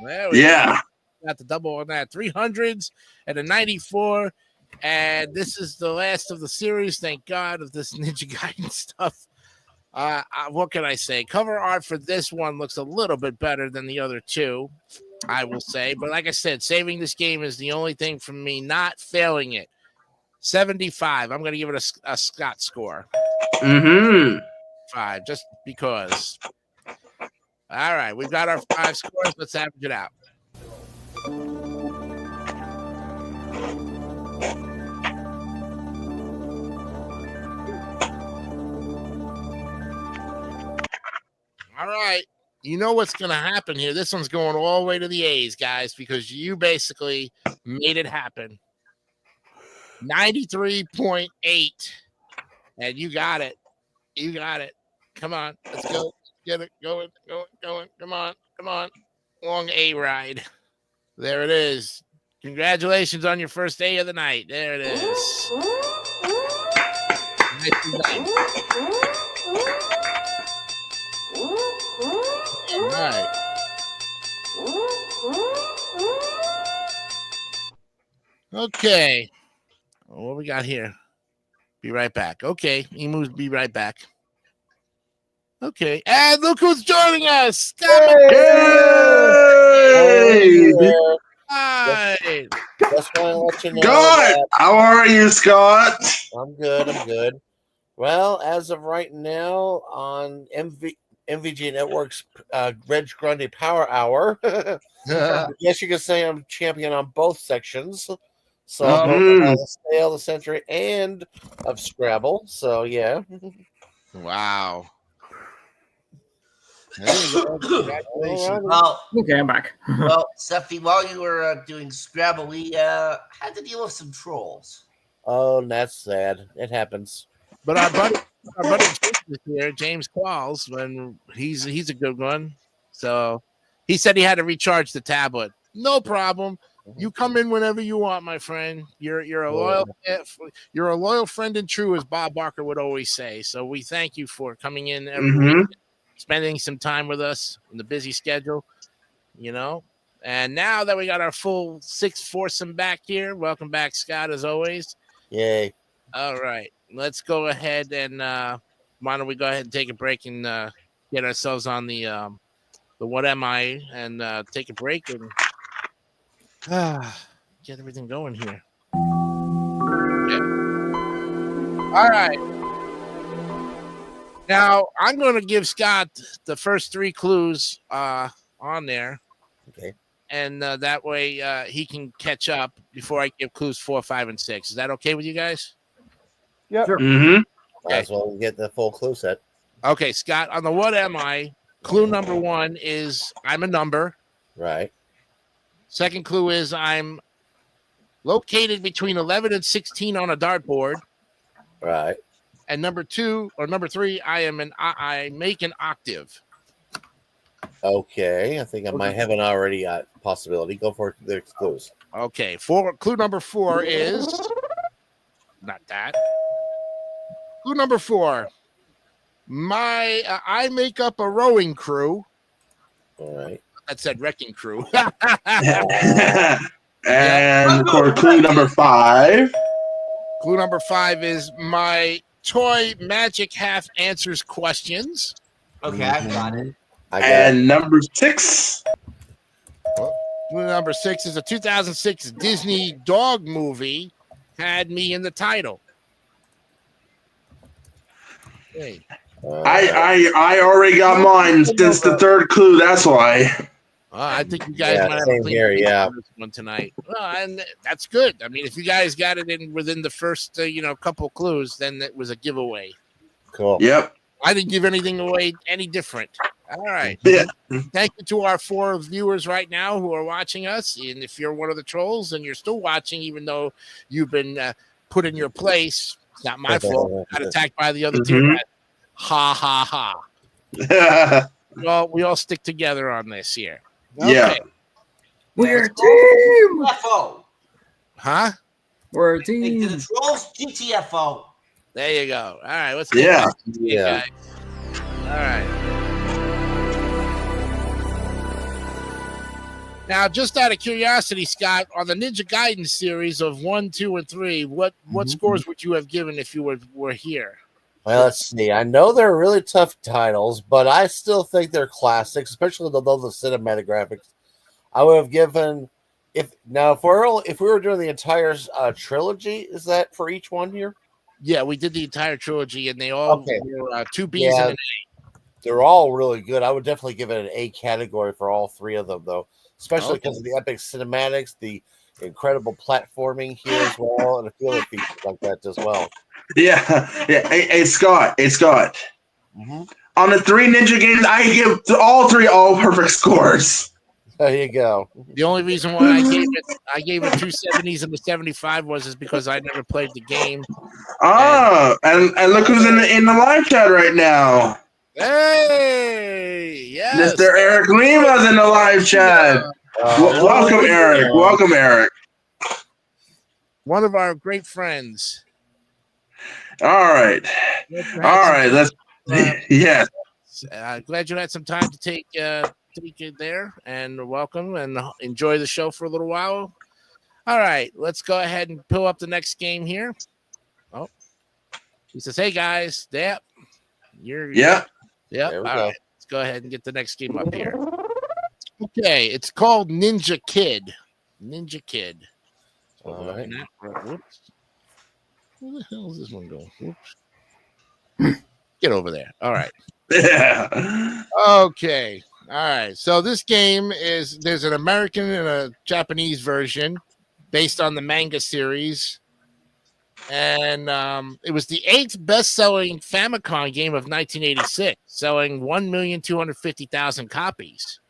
There we Yeah. got the double on that. 300s and a 94. And this is the last of the series, thank God, of this Ninja Gaiden stuff. What can I say? Cover art for this one looks a little bit better than the other two, I will say. But like I said, saving this game is the only thing for me, not failing it. 75. I'm going to give it a Scott score. Mm-hmm. 5, just because. All right, we've got our 5 scores. Let's average it out. All right. You know what's going to happen here. This one's going all the way to the A's, guys, because you basically made it happen. 93.8. And you got it. You got it. Come on. Let's go. Get it going. Come on. Long A ride. There it is. Congratulations on your first A of the night. There it is. Nicely done. All right. Okay. What we got here? Be right back. Okay. Emu's be right back. Okay. And look who's joining us. Scott Yay! McBride. Just want to let you know. Scott, how are you, Scott? I'm good. Well, as of right now, on MVG Network's Reg Grundy Power Hour, I guess you could say I'm champion on both sections. So the Sale, the Century, and of Scrabble. So yeah. Wow. There you go. Congratulations. Well, Okay, I'm back. well, Steffi, while you were doing Scrabble, we had to deal with some trolls. Oh, that's sad. It happens. But our buddy James is here, James Qualls, when he's a good one. So he said he had to recharge the tablet. No problem. You come in whenever you want, my friend. You're a loyal friend and true, as Bob Barker would always say. So we thank you for coming in every week, spending some time with us in the busy schedule, you know. And now that we got our full 6 foursome back here, welcome back, Scott, as always. Yay. All right, let's go ahead and why don't we go ahead and take a break and get ourselves on the What Am I and take a break and get everything going here. Yeah. All right. Now I'm going to give Scott the first 3 clues on there. Okay. And that way he can catch up before I give clues 4, 5, and 6. Is that okay with you guys? Yep. Sure. Mm-hmm. Might as well get the full clue set. Okay, Scott, on the What Am I, clue number 1 is I'm a number. Right. Second clue is I'm located between 11 and 16 on a dartboard. Right. And number 3, I make an octave. Okay, I think I might have an already possibility. Go for the clues. Okay, clue number 4 is not that. Clue number 4. I make up a rowing crew. All right. That said wrecking crew. And of course, clue number 5. Clue number 5 is my toy magic half answers questions. Okay, I've got it. And number 6. Clue number 6 is a 2006 Disney dog movie had me in the title. Hey. I already got mine since the 3rd clue. That's why. I think you guys might have a clean this one tonight. And that's good. I mean, if you guys got it within the first couple clues, then it was a giveaway. Cool. Yep. I didn't give anything away any different. All right. Yeah. Thank you to our 4 viewers right now who are watching us. And if you're one of the trolls and you're still watching, even though you've been put in your place, it's not my fault. Got attacked by the other team. Ha ha ha. Well, we all stick together on this here. Okay. Yeah. We're a team. GTFO. Huh? We're a Like team. the trolls GTFO. There you go. All right. Let's Yeah. Yeah. guys. All right. Now, just out of curiosity, Scott, on the Ninja Gaiden series of 1, 2, and 3, what scores would you have given if you were here? Well, let's see. I know they're really tough titles, but I still think they're classics, especially the cinematic graphics. I would have given if we were doing the entire trilogy, is that for each one here? Yeah, we did the entire trilogy, and they all were 2 Bs and an A. They're all really good. I would definitely give it an A category for all 3 of them, though, especially because of the epic cinematics, the incredible platforming here as well, and a few other features like that as well. Yeah. Hey, Scott. Mm-hmm. On the 3 Ninja games, I give all 3 all perfect scores. There you go. The only reason why I gave it 2 70s and the 75 is because I never played the game. And look who's in the live chat right now. Hey, yes. Mr. Eric Lima's in the live chat. Welcome, Eric. Welcome, Eric. One of our great friends. All right. Let's. Yes. Glad you had some time to take it there, and welcome and enjoy the show for a little while. All right, let's go ahead and pull up the next game here. Oh, he says, "Hey guys, yep. All right, let's go ahead and get the next game up here. Okay, it's called Ninja Kid. Ninja Kid. All right. Whoops. Where the hell is this one going? Whoops. Get over there. All right. Yeah. Okay. All right. So this game there's an American and a Japanese version based on the manga series. And it was the 8th best-selling Famicom game of 1986, selling 1,250,000 copies.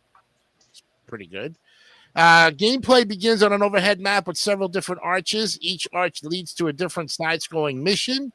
It's pretty good. Gameplay begins on an overhead map with several different arches. Each arch leads to a different side-scrolling mission,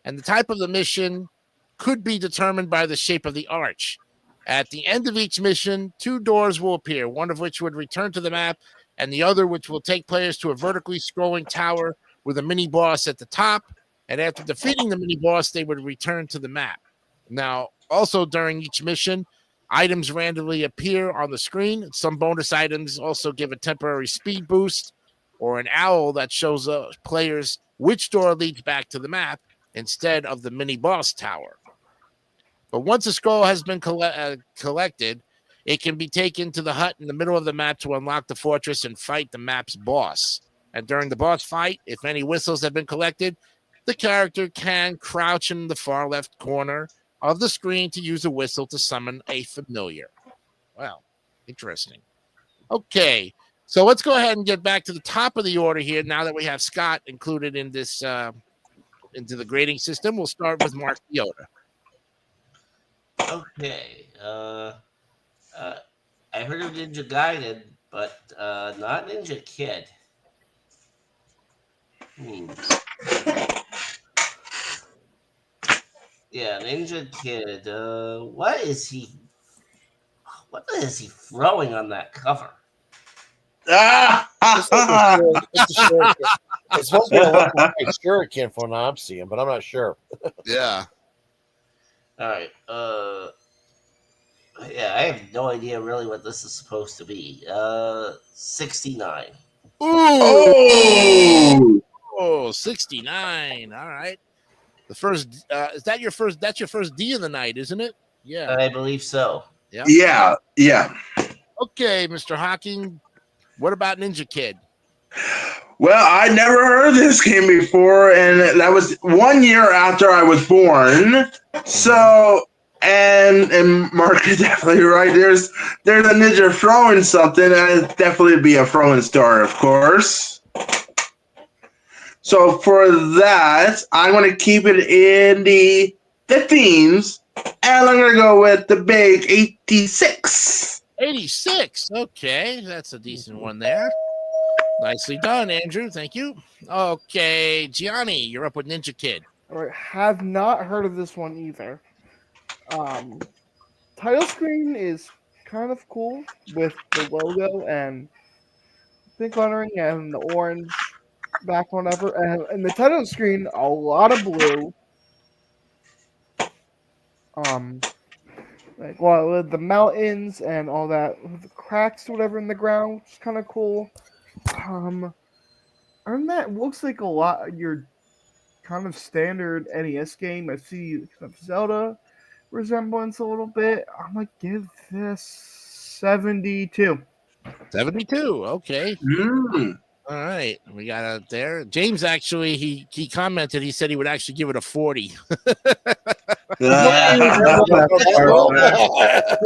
and the type of the mission could be determined by the shape of the arch. At the end of each mission, 2 doors will appear, one of which would return to the map, and the other which will take players to a vertically scrolling tower with a mini boss at the top. And after defeating the mini boss, they would return to the map. Now, also during each mission, items randomly appear on the screen. Some bonus items also give a temporary speed boost or an owl that shows players which door leads back to the map instead of the mini boss tower. But once a scroll has been collected, it can be taken to the hut in the middle of the map to unlock the fortress and fight the map's boss. And during the boss fight, if any whistles have been collected, the character can crouch in the far left corner of the screen to use a whistle to summon a familiar. Well, interesting. Okay, so let's go ahead and get back to the top of the order here now that we have Scott included in this into the grading system. We'll start with Mark Yoda. Okay. I heard of Ninja Gaiden, but not Ninja Kid. Yeah, Ninja Kid. What is he? What is he throwing on that cover? It's supposed to be a look like a shuriken from what I'm seeing, but I'm not sure. Yeah. All right. Yeah, I have no idea really what this is supposed to be. 69. Oh, Oh, 69. All right. The first is that your first? That's your first D of the night, isn't it? Yeah. I believe so. yeah. Okay, Mr. Hawking. What about Ninja Kid? Well, I never heard of this game before, and that was 1 year after I was born. So, and Mark is definitely right. There's a ninja throwing something, and it'd definitely be a throwing star, of course. So for that, I'm going to keep it in the 15s, and I'm going to go with the big 86. 86. Okay, that's a decent one there. Nicely done, Andrew. Thank you. Okay, Gianni, you're up with Ninja Kid. All right, have not heard of this one either. Title screen is kind of cool with the logo and pink lettering and the orange background ever. And the title screen, a lot of blue. Like with the mountains and all that, with the cracks or whatever in the ground, which is kind of cool. Other than that, looks like a lot of your kind of standard NES game. I see kind of Zelda resemblance a little bit. I'm gonna give this 72. 72. Okay. All right. We got out there. James actually he commented, he said he would actually give it a 40. They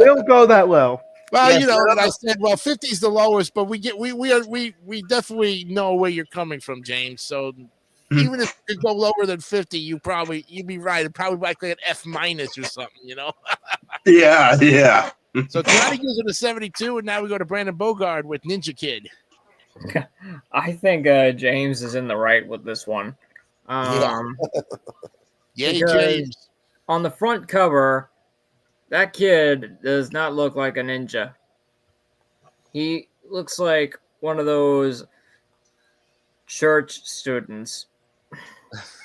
don't go that low. Well, Yes, you know, and I said, well, 50 is the lowest, but we definitely know where you're coming from, James. So even if you go lower than 50, you'd be right. It'd probably like an F- or something, you know. Yeah. So Johnny gives it a 72, and now we go to Brandon Bogard with Ninja Kid. I think James is in the right with this one. Yeah, because James. On the front cover, that kid does not look like a ninja. He looks like one of those church students.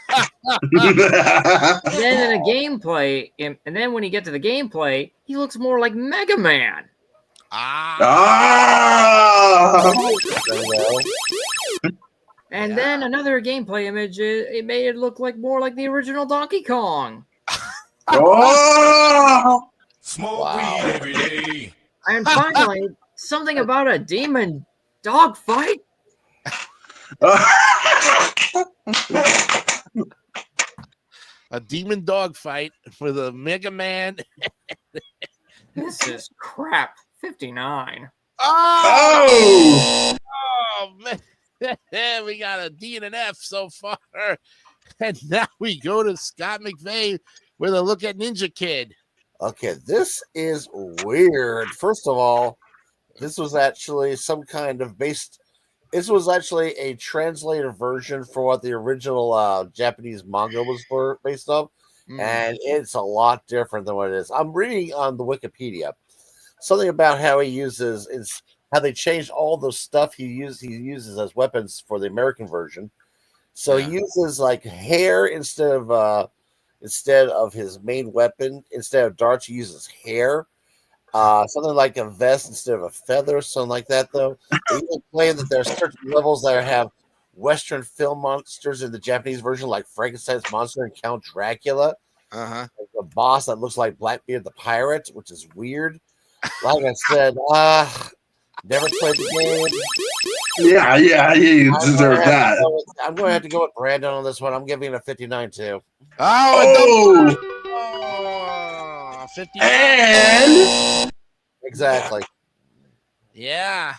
And then in a gameplay, and then when you get to the gameplay, he looks more like Mega Man. And then another gameplay image, it made it look like more like the original Donkey Kong. Smoke weed every day. And finally, something about a demon dog fight. A demon dog fight with a Mega Man. This is crap. 59. Oh man. We got a D and an F so far. And now we go to Scott McVeigh with a look at Ninja Kid. Okay, this is weird. First of all, this was actually some kind of this was actually a translated version for what the original Japanese manga was based off. And it's a lot different than what it is. I'm reading on the Wikipedia something about how he uses how they changed all the stuff he uses as weapons for the American version. So he uses like hair instead of his main weapon. Instead of darts, he uses hair. Something like a vest instead of a feather, something like that. Though they even claim that there are certain levels that have Western film monsters in the Japanese version, like Frankenstein's monster and Count Dracula. Like a boss that looks like Blackbeard the pirate, which is weird. Like I said, never played the game. Yeah, you deserve that. I'm going to have to go with Brandon on this one. I'm giving it a 59 too. Oh, 59. and exactly. Yeah,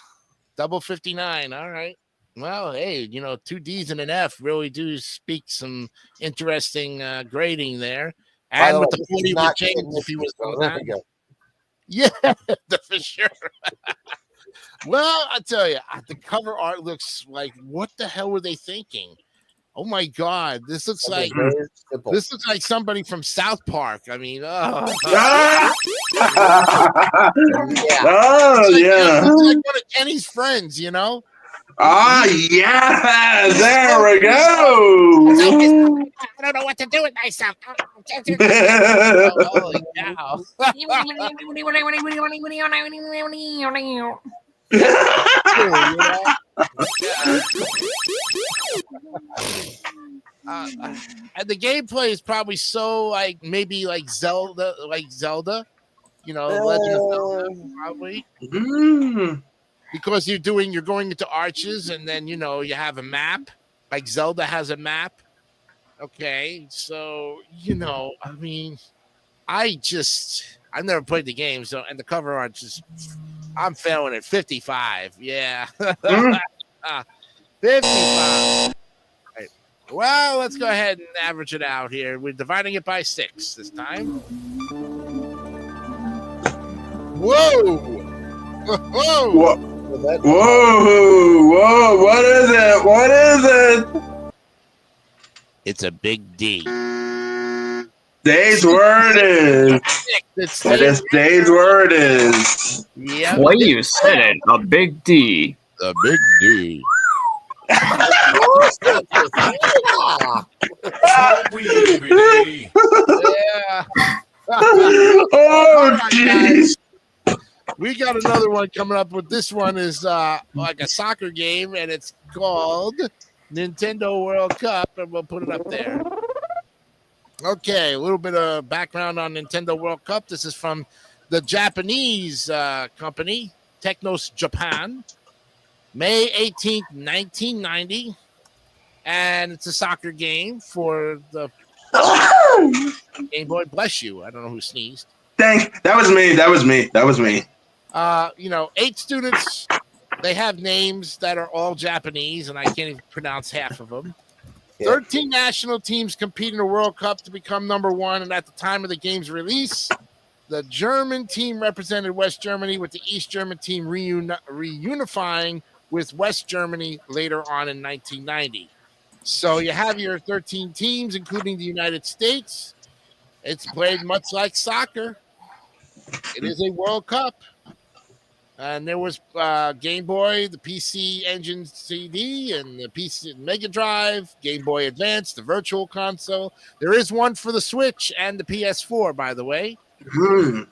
double 59. All right. Well, hey, 2 D's and an F really do speak some interesting grading there. And with the 40 with James, if he was going on. Yeah, for sure. Well, I tell you, the cover art looks like, what the hell were they thinking? Oh my God! This looks like Very simple. this looks like somebody from South Park. I mean, Ah! Yeah. Oh yeah. It's like one of Kenny's friends, you know. Ah yeah. There we go. I don't know what to do with myself. Holy cow! And the gameplay is probably so like maybe like Zelda, you know, Legend of Zelda, probably Mm. because you're going into arches, and then you know you have a map, like Zelda has a map. Okay, so you know, I mean, I've never played the game, so and the cover art just I'm failing at 55. Yeah. Mm. 55. Right. Well, let's go ahead and average it out here. We're dividing it by 6 this time. Whoa! Whoa! Whoa. So that- Whoa, whoa, what is it? What is it? It's a big D. Dave's word is. It's That is Dave's word is. Yeah. Well, you said it. A big D. The big D. Smoke weed every day. Yeah. Oh, jeez. We got another one coming up. With this one is like a soccer game, and it's called Nintendo World Cup, and we'll put it up there. Okay, a little bit of background on Nintendo World Cup. This is from the Japanese company, Technos Japan, May 18th, 1990. And it's a soccer game for the Game Boy. Bless you. I don't know who sneezed. Thank. That was me. That was me. That was me. You know, 8 students, they have names that are all Japanese, and I can't even pronounce half of them. Yeah. 13 national teams compete in the World Cup to become number 1, and at the time of the game's release, the German team represented West Germany, with the East German team reunifying with West Germany later on in 1990. So you have your 13 teams, including the United States. It's played much like soccer. It is a World Cup. And there was Game Boy, the PC Engine CD, and the PC Mega Drive, Game Boy Advance, the Virtual Console. There is one for the Switch and the PS4, by the way. Hmm.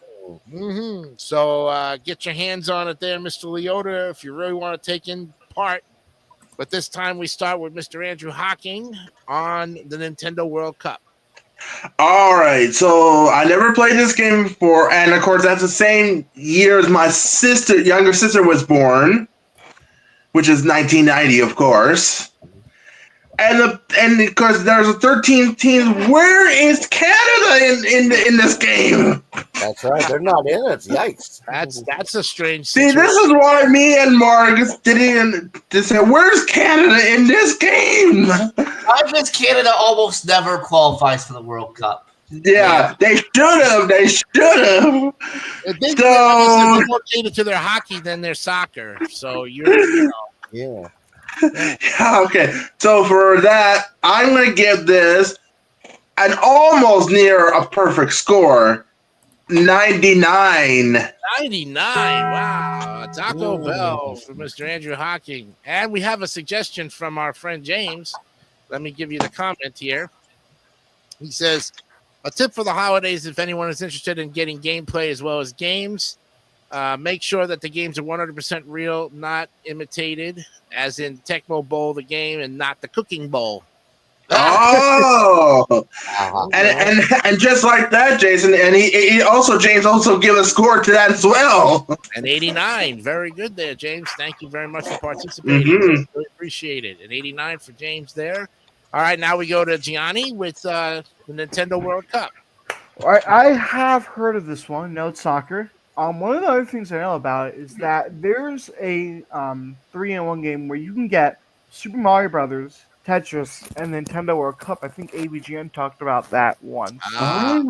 So get your hands on it there, Mr. Leota, if you really want to take in part. But this time we start with Mr. Andrew Hocking on the Nintendo World Cup. All right. So I never played this game before, and of course that's the same year as my younger sister was born, which is 1990, of course. And of course there's 13 teams. Where is Canada in this game? That's right. They're not in it. Yikes. That's a strange See, situation. this is why me and Mark didn't say, "Where's Canada in this game?" Why does Canada almost never qualifies for the World Cup? Yeah, they should have. They should have. They're more catered to their hockey than their soccer. So you know. Yeah. Yeah, okay. So for that, I'm going to give this an almost near a perfect score, 99. 99. Wow. Taco Bell for Mr. Andrew Hocking. And we have a suggestion from our friend James. Let me give you the comment here. He says, a tip for the holidays, if anyone is interested in getting gameplay as well as games, make sure that the games are 100% real, not imitated, as in Tecmo Bowl, the game, and not the Cooking Bowl. Oh, Uh-huh. and just like that, Jason, and James also give a score to that as well. And 89. Very good there, James. Thank you very much for participating. Mhm. Really appreciate it. An 89 for James there. All right, now we go to Gianni with the Nintendo World Cup. All right, I have heard of this one. No, it's soccer. One of the other things I know about it is that there's a 3-in-1 game where you can get Super Mario Brothers, Tetris, and Nintendo World Cup. I think AVGN talked about that once. A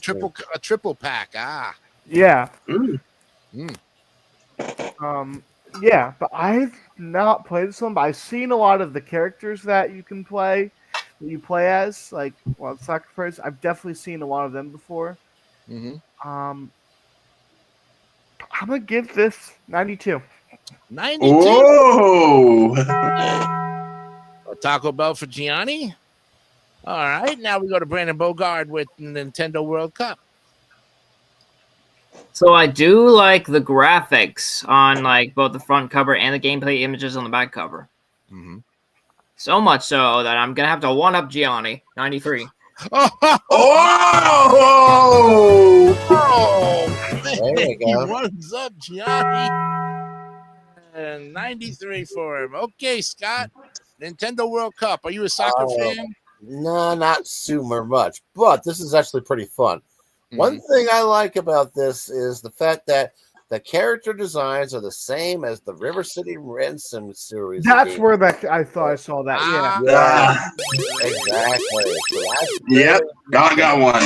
triple pack. Yeah. Mm. Yeah, but I've not played this one, but I've seen a lot of the characters that you can play, that you play as, like, well, Soccer Players. I've definitely seen a lot of them before. Mm-hmm. I'm gonna give this 92. 92. Oh. Taco Bell for Gianni. All right, now we go to Brandon Bogard with Nintendo World Cup. So I do like the graphics on like both the front cover and the gameplay images on the back cover. Mm-hmm. So much so that I'm gonna have to one up Gianni 93. Oh. There you go. What's up, Gianni? And 93 for him. Okay, Scott. Nintendo World Cup. Are you a soccer fan? No, not super much, but this is actually pretty fun. One thing I like about this is the fact that the character designs are the same as the River City Ransom series. That's where I thought I saw that. Yeah, exactly. So that's Yep, really- got one.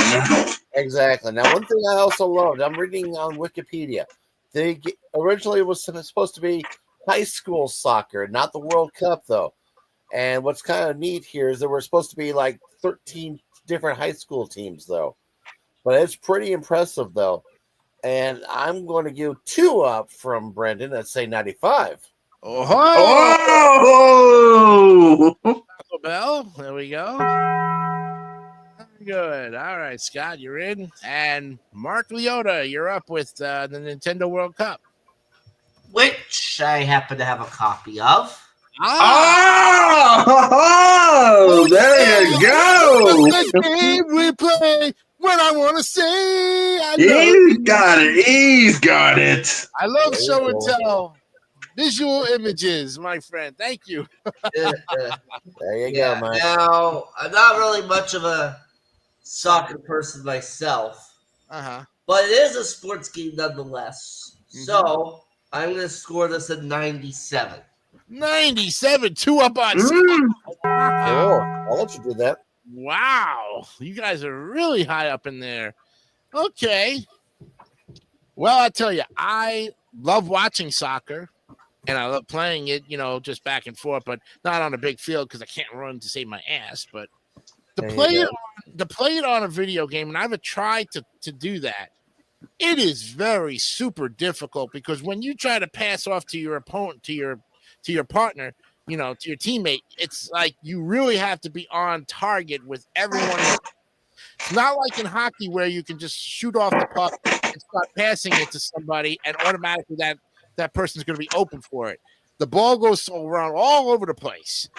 Exactly. Now, one thing I also loved, I'm reading on Wikipedia. Originally it was supposed to be high school soccer, not the World Cup, though. And what's kind of neat here is there were supposed to be like 13 different high school teams, though. But it's pretty impressive, though. And I'm going to give 2 up from Brendan. Let's say 95. Oh. Taco Bell. There we go. Very good. All right, Scott, you're in. And Mark Leota, you're up with the Nintendo World Cup. Which I happen to have a copy of. Oh, there you go. The game we play when I want to say I He's got it. He's got it. I love show and tell. Visual images, my friend. Thank you. There you Yeah, go, man. now, I'm not really much of a soccer person myself, Uh-huh. but it is a sports game nonetheless. So I'm going to score this at 97. 97, 2 up on Scott. Wow. Cool. I'll let you do that. Wow. You guys are really high up in there. Okay. Well, I tell you, I love watching soccer and I love playing it, just back and forth, but not on a big field because I can't run to save my ass. But to There you play go. it on a video game, and I've tried to do that, it is very super difficult because when you try to pass off to your opponent, to your partner, to your teammate, it's like you really have to be on target with everyone. It's not like in hockey where you can just shoot off the puck and start passing it to somebody and automatically that person's going to be open for it. The ball goes around all over the place.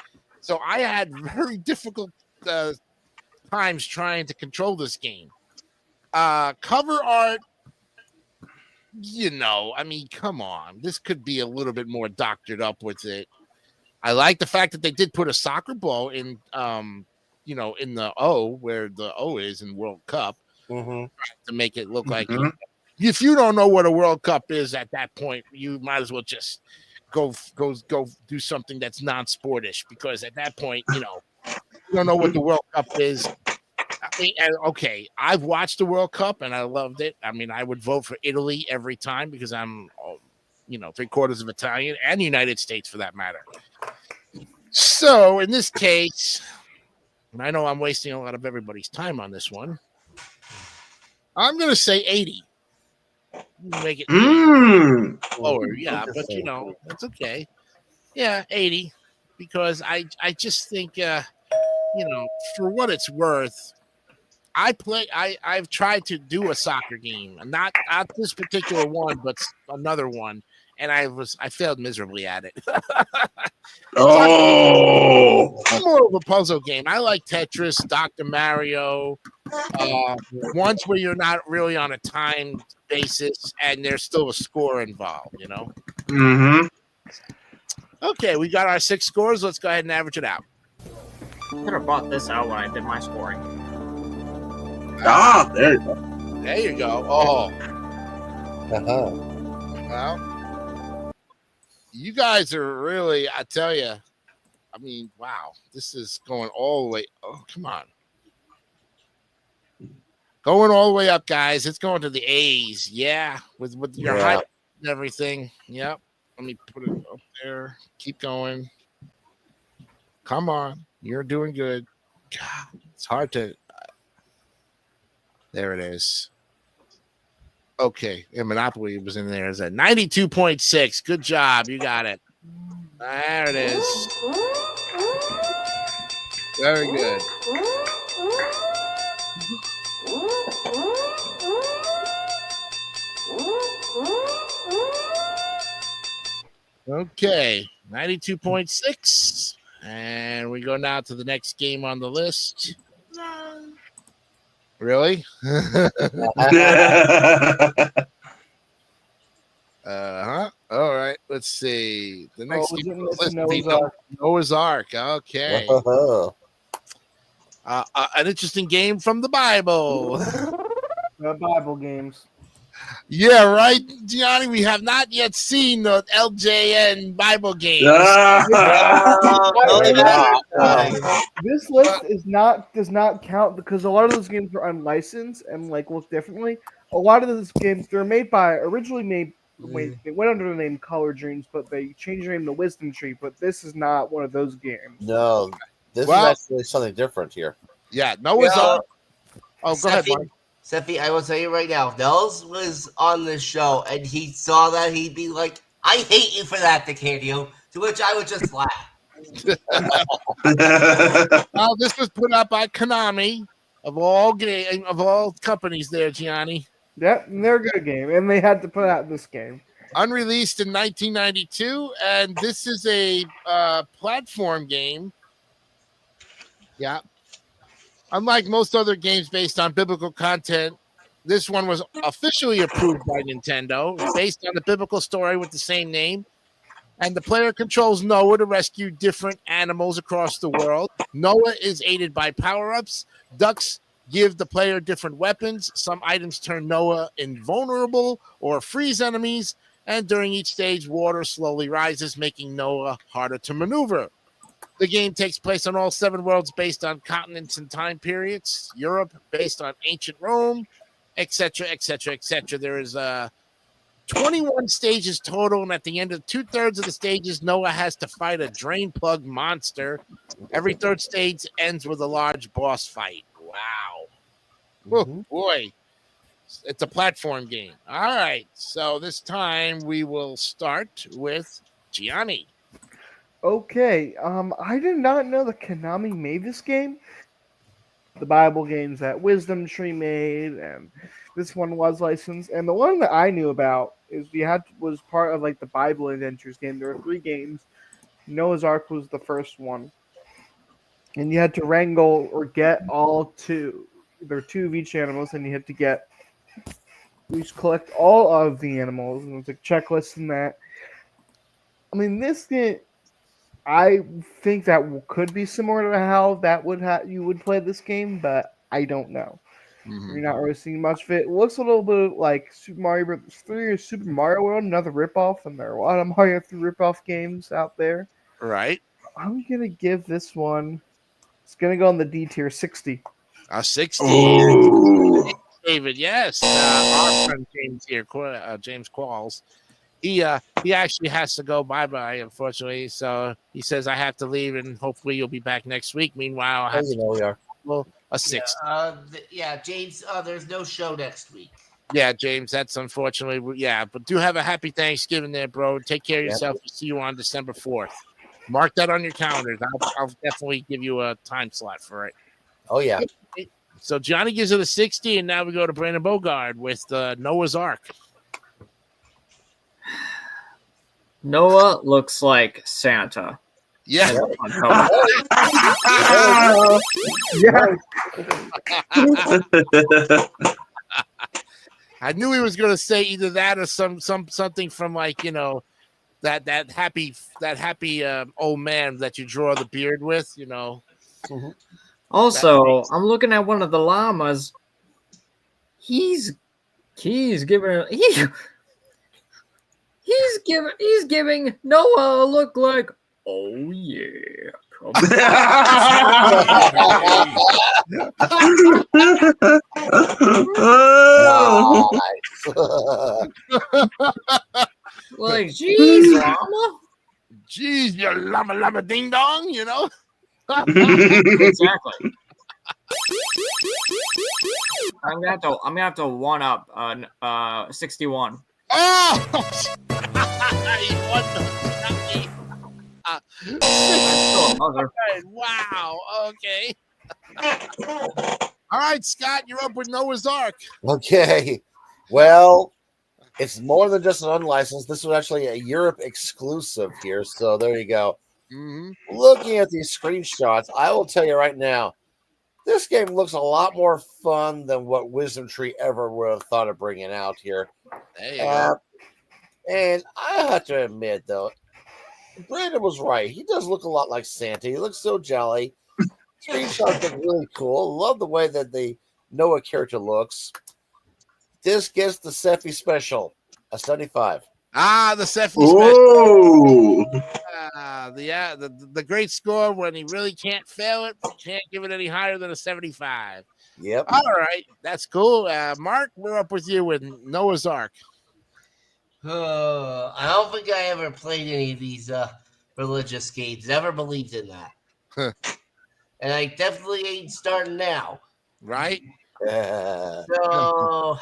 So I had very difficult times trying to control this game. Cover art, come on. This could be a little bit more doctored up with it. I like the fact that they did put a soccer ball in, in the O, where the O is in World Cup, to make it look like if you don't know what a World Cup is at that point, you might as well just go do something that's non-sportish, because at that point, you don't know what the World Cup is. Okay, I've watched the World Cup and I loved it. I mean, I would vote for Italy every time because I'm, 3/4 of Italian, and the United States for that matter. So in this case, and I know I'm wasting a lot of everybody's time on this one, I'm going to say 80. Make it lower, yeah, but that's okay. Yeah, 80, because I just think, for what it's worth, I've tried to do a soccer game, not this particular one, but another one, and I failed miserably at it. I'm more of a puzzle game. I like Tetris, Dr. Mario, ones where you're not really on a time basis and there's still a score involved, Okay, we got our 6 scores. Let's go ahead and average it out. Could have bought this out when I did my scoring. There you go. There you go. Oh, Uh-huh. well, you guys are really, I tell you, I mean, wow, this is going all the way. Oh, come on. Going all the way up, guys. It's going to the A's. Yeah, with your height and everything. Yep. Let me put it up there. Keep going. Come on. You're doing good. God, it's hard to. There it is. Okay. And Monopoly was in there. It's at 92.6. Good job. You got it. There it is. Very good. Okay, 92.6. And we go now to the next game on the list. Really? Uh-huh. All right, let's see. The next was game it on the list Noah's is Ark? Noah's Ark. Okay. An interesting game from the Bible. Bible games. Yeah, right, Gianni. We have not yet seen the LJN Bible games. This list does not count because a lot of those games are unlicensed and like look differently. A lot of those games originally made they went under the name Color Dreams, but they changed their name to Wisdom Tree. But this is not one of those games. No, this Well- is actually something different here. Yeah, Noah's Ark. Oh, go ahead, Mike. Sephi, I will tell you right now, if Nels was on this show and he saw that, he'd be like, I hate you for that, DeCanio. To which I would just laugh. Well, this was put out by Konami of all companies there, Gianni. Yeah, and they're a good game, and they had to put out this game. Unreleased in 1992, and this is a platform game. Yeah. Unlike most other games based on biblical content, this one was officially approved by Nintendo. It's based on the biblical story with the same name. And the player controls Noah to rescue different animals across the world. Noah is aided by power-ups. Ducks give the player different weapons. Some items turn Noah invulnerable or freeze enemies. And during each stage, water slowly rises, making Noah harder to maneuver. The game takes place on all 7 worlds based on continents and time periods. Europe based on ancient Rome, etc., etc., etc. There is 21 stages total, and at the end of 2/3 of the stages, Noah has to fight a drain plug monster. Every third stage ends with a large boss fight. Wow. Oh, boy. It's a platform game. All right. So this time we will start with Gianni. Okay, I did not know that Konami made this game. The Bible games that Wisdom Tree made, and this one was licensed. And the one that I knew about was part of like the Bible Adventures game. There were 3 games. Noah's Ark was the first one, and you had to wrangle or get all 2. There were 2 of each animals, and you had to collect all of the animals. And it was a checklist in that. I mean, this game. I think that could be similar to how you would play this game, but I don't know. You're not really seeing much of it. It looks a little bit like Super Mario Bros. 3 or Super Mario World, another ripoff, and there are a lot of Mario 3 ripoff games out there. Right. I'm gonna give this one. It's gonna go on the D tier, 60. 60. Ooh. David, yes. Our friend James here, James Qualls. He actually has to go bye-bye, unfortunately. So he says, I have to leave, and hopefully you'll be back next week. Meanwhile, I have We are. a 60. James, there's no show next week. Yeah, James, that's unfortunately. Yeah, but do have a happy Thanksgiving there, bro. Take care of yourself. We'll see you on December 4th. Mark that on your calendars. I'll definitely give you a time slot for it. Oh, yeah. So Johnny gives it a 60, and now we go to Brandon Bogard with Noah's Ark. Noah looks like Santa. Yeah. On cover. I knew he was going to say either that or something from like that happy old man that you draw the beard with, Also, I'm looking at one of the llamas. He's giving Noah a look like, oh yeah. Like, jeez, llama. Jeez, you llama llama ding dong, you know? Exactly. I'm gonna have to one up 61. Oh! You won the- wow. Okay. All right, Scott, you're up with Noah's Ark. Okay. Well, it's more than just an unlicensed. This was actually a Europe exclusive here. So there you go. Mm-hmm. Looking at these screenshots, I will tell you right now, this game looks a lot more fun than what Wisdom Tree ever would have thought of bringing out here. There you go. And I have to admit, though, Brandon was right. He does look a lot like Santa. He looks so jolly. Screenshots look really cool. Love the way that the Noah character looks. This gets the Sephi special, a 75. Ah, the Sephi special. Ooh. The great score when he really can't fail it. Can't give it any higher than a 75. Yep. All right, that's cool. Mark, we're up with you with Noah's Ark. I don't think I ever played any of these religious games. Never believed in that. And I definitely ain't starting now. Right? So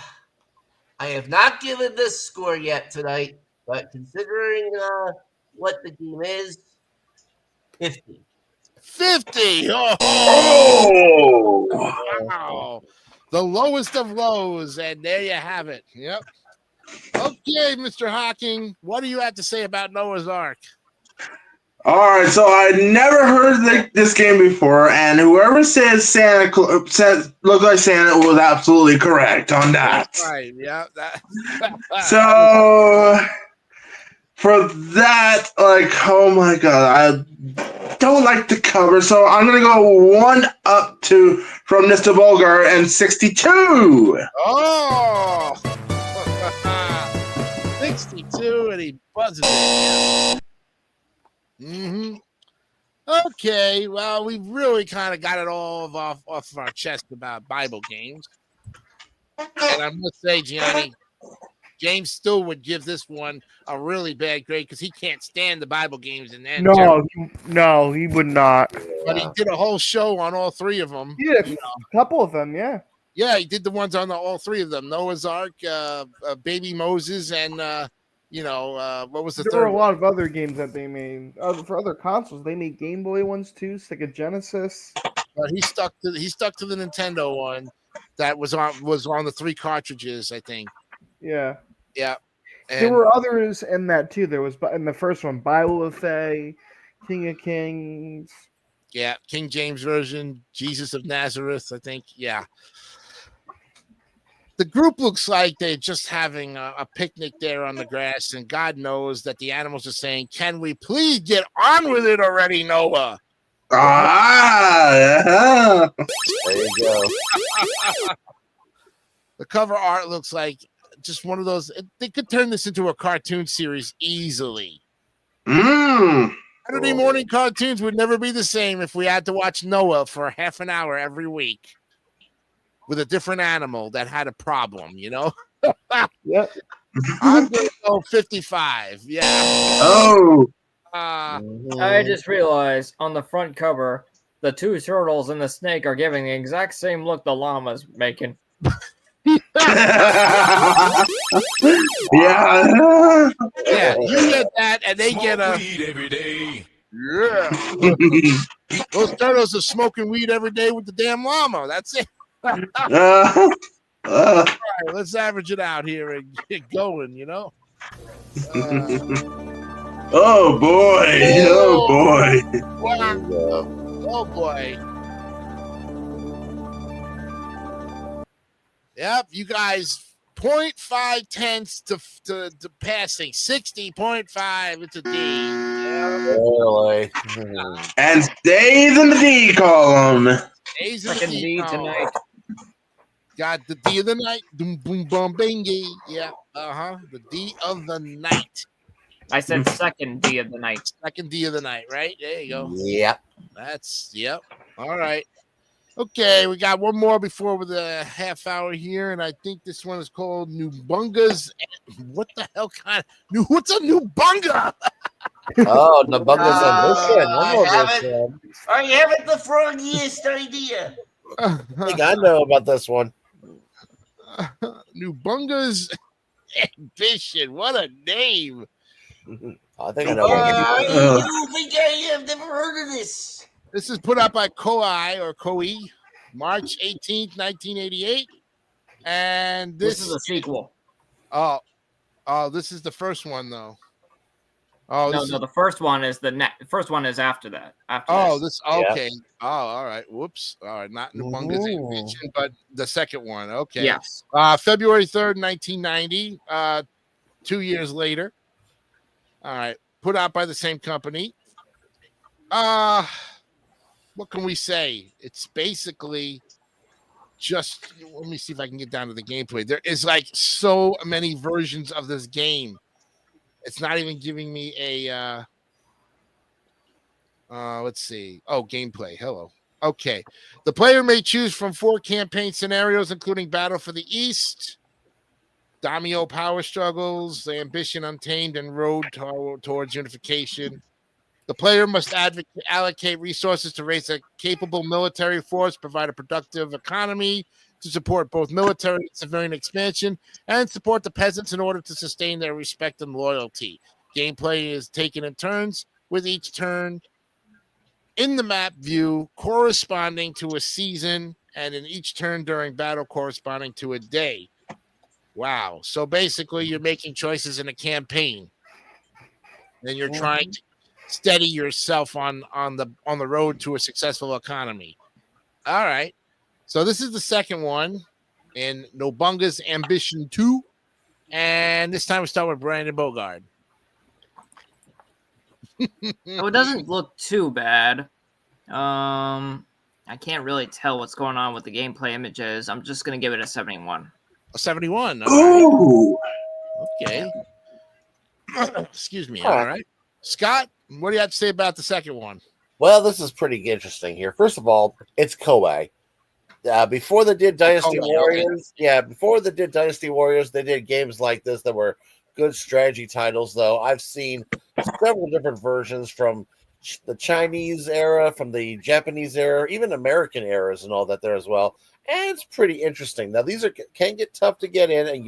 I have not given this score yet tonight, but considering what the game is, 50. 50. Oh, Oh. wow. The lowest of lows. And there you have it. Yep. Okay, Mr. Hawking, what do you have to say about Noah's Ark? All right, so I never heard this game before, and whoever says Santa says look like Santa was absolutely correct on that. Right, yeah. So for that, like, oh my god, I don't like the cover, so I'm gonna go one up to from Mr. Bulgar and 62. Oh, 62, and he buzzes it. Mm-hmm. Okay, well, we really kind of got it all off of our chest about Bible games. And I must say, Gianni, James still would give this one a really bad grade because he can't stand the Bible games. And then No, he would not. but he did a whole show on all three of them. Yeah, a couple of them, yeah. Yeah, he did the ones on all three of them: Noah's Ark, Baby Moses, and what was the There third? were a lot of other games that they made for other consoles. They made Game Boy ones too, Sega Genesis. But he stuck to the Nintendo one that was on the 3 cartridges, I think. Yeah. Yeah. And There were others in that too. There was in the first one, Bible of Fae, King of Kings. yeah, King James Version, Jesus of Nazareth, I think. Yeah. The group looks like they're just having a picnic there on the grass, and God knows that the animals are saying, "Can we please get on with it already, Noah?" Ah, There you go. The cover art looks like just one of those. They could turn this into a cartoon series easily. Saturday morning cartoons would never be the same if we had to watch Noah for half an hour every week with a different animal that had a problem, you know? Yep. I'm going to go 55. Yeah. Oh. I just realized on the front cover, the 2 turtles and the snake are giving the exact same look the llama's making. Yeah. Yeah, you get that, and they get a. weed every day. Yeah. Those turtles are smoking weed every day with the damn llama. That's it. All right, let's average it out here and get going, you know? Oh boy! Oh boy! Wow. Oh boy. Yep, you guys 0.5 tenths to passing 60.5. It's a D. Yeah. Really? And stays in the D column. A's in the Second D D column. tonight. Got the D of the night. Boom, boom, boom, bingy. Yeah. The D of the night. I said second D of the night. Second D of the night, right? There you go. Yep. Yep. All right. Okay, we got one more before the half hour here, and I think this one is called Nubunga's. What the hell kind of what's a Nubunga? Oh, Nabunga's ambition. I I know haven't- this one. I haven't the froggiest idea. I think I know about this one. Nubunga's ambition. What a name! I think I know about this one. I don't think I have never heard of this. This is put out by Koei, March 18th, 1988. And This is a sequel. oh, this is the first one though. Oh, No, this no, is, the first one is the first one is after that. After oh, this. this okay. Oh, all right. Whoops. All right, not Nubunga's Ooh. ambition, but the second one. Okay. Yes. February 3rd, 1990. 2 years later. All right, put out by the same company. What can we say? It's basically just, let me see if I can get down to the gameplay. There is like so many versions of this game. It's not even giving me a let's see. Oh, gameplay. Hello. Okay. The player may choose from 4 campaign scenarios, including Battle for the East, Daimyo Power Struggles, The Ambition Untamed, and Road towards Unification. The player must allocate resources to raise a capable military force, provide a productive economy to support both military and civilian expansion, and support the peasants in order to sustain their respect and loyalty. Gameplay is taken in turns, with each turn in the map view corresponding to a season, and in each turn during battle corresponding to a day. Wow. So basically, you're making choices in a campaign. Then you're trying to steady yourself on the road to a successful economy. All right. So this is the second one in Nobunga's Ambition 2. And this time we start with Brandon Bogard. Oh, it doesn't look too bad. I can't really tell what's going on with the gameplay images. I'm just gonna give it a 71. A 71. All right. Ooh. Okay. Excuse me. All right. Scott, what do you have to say about the second one? Well, this is pretty interesting here. First of all, it's Koei. Before they did Dynasty Koei, Warriors, before they did Dynasty Warriors, they did games like this that were good strategy titles, though. I've seen several different versions from the Chinese era, from the Japanese era, even American eras and all that there as well. And it's pretty interesting. Now, these can get tough to get in, and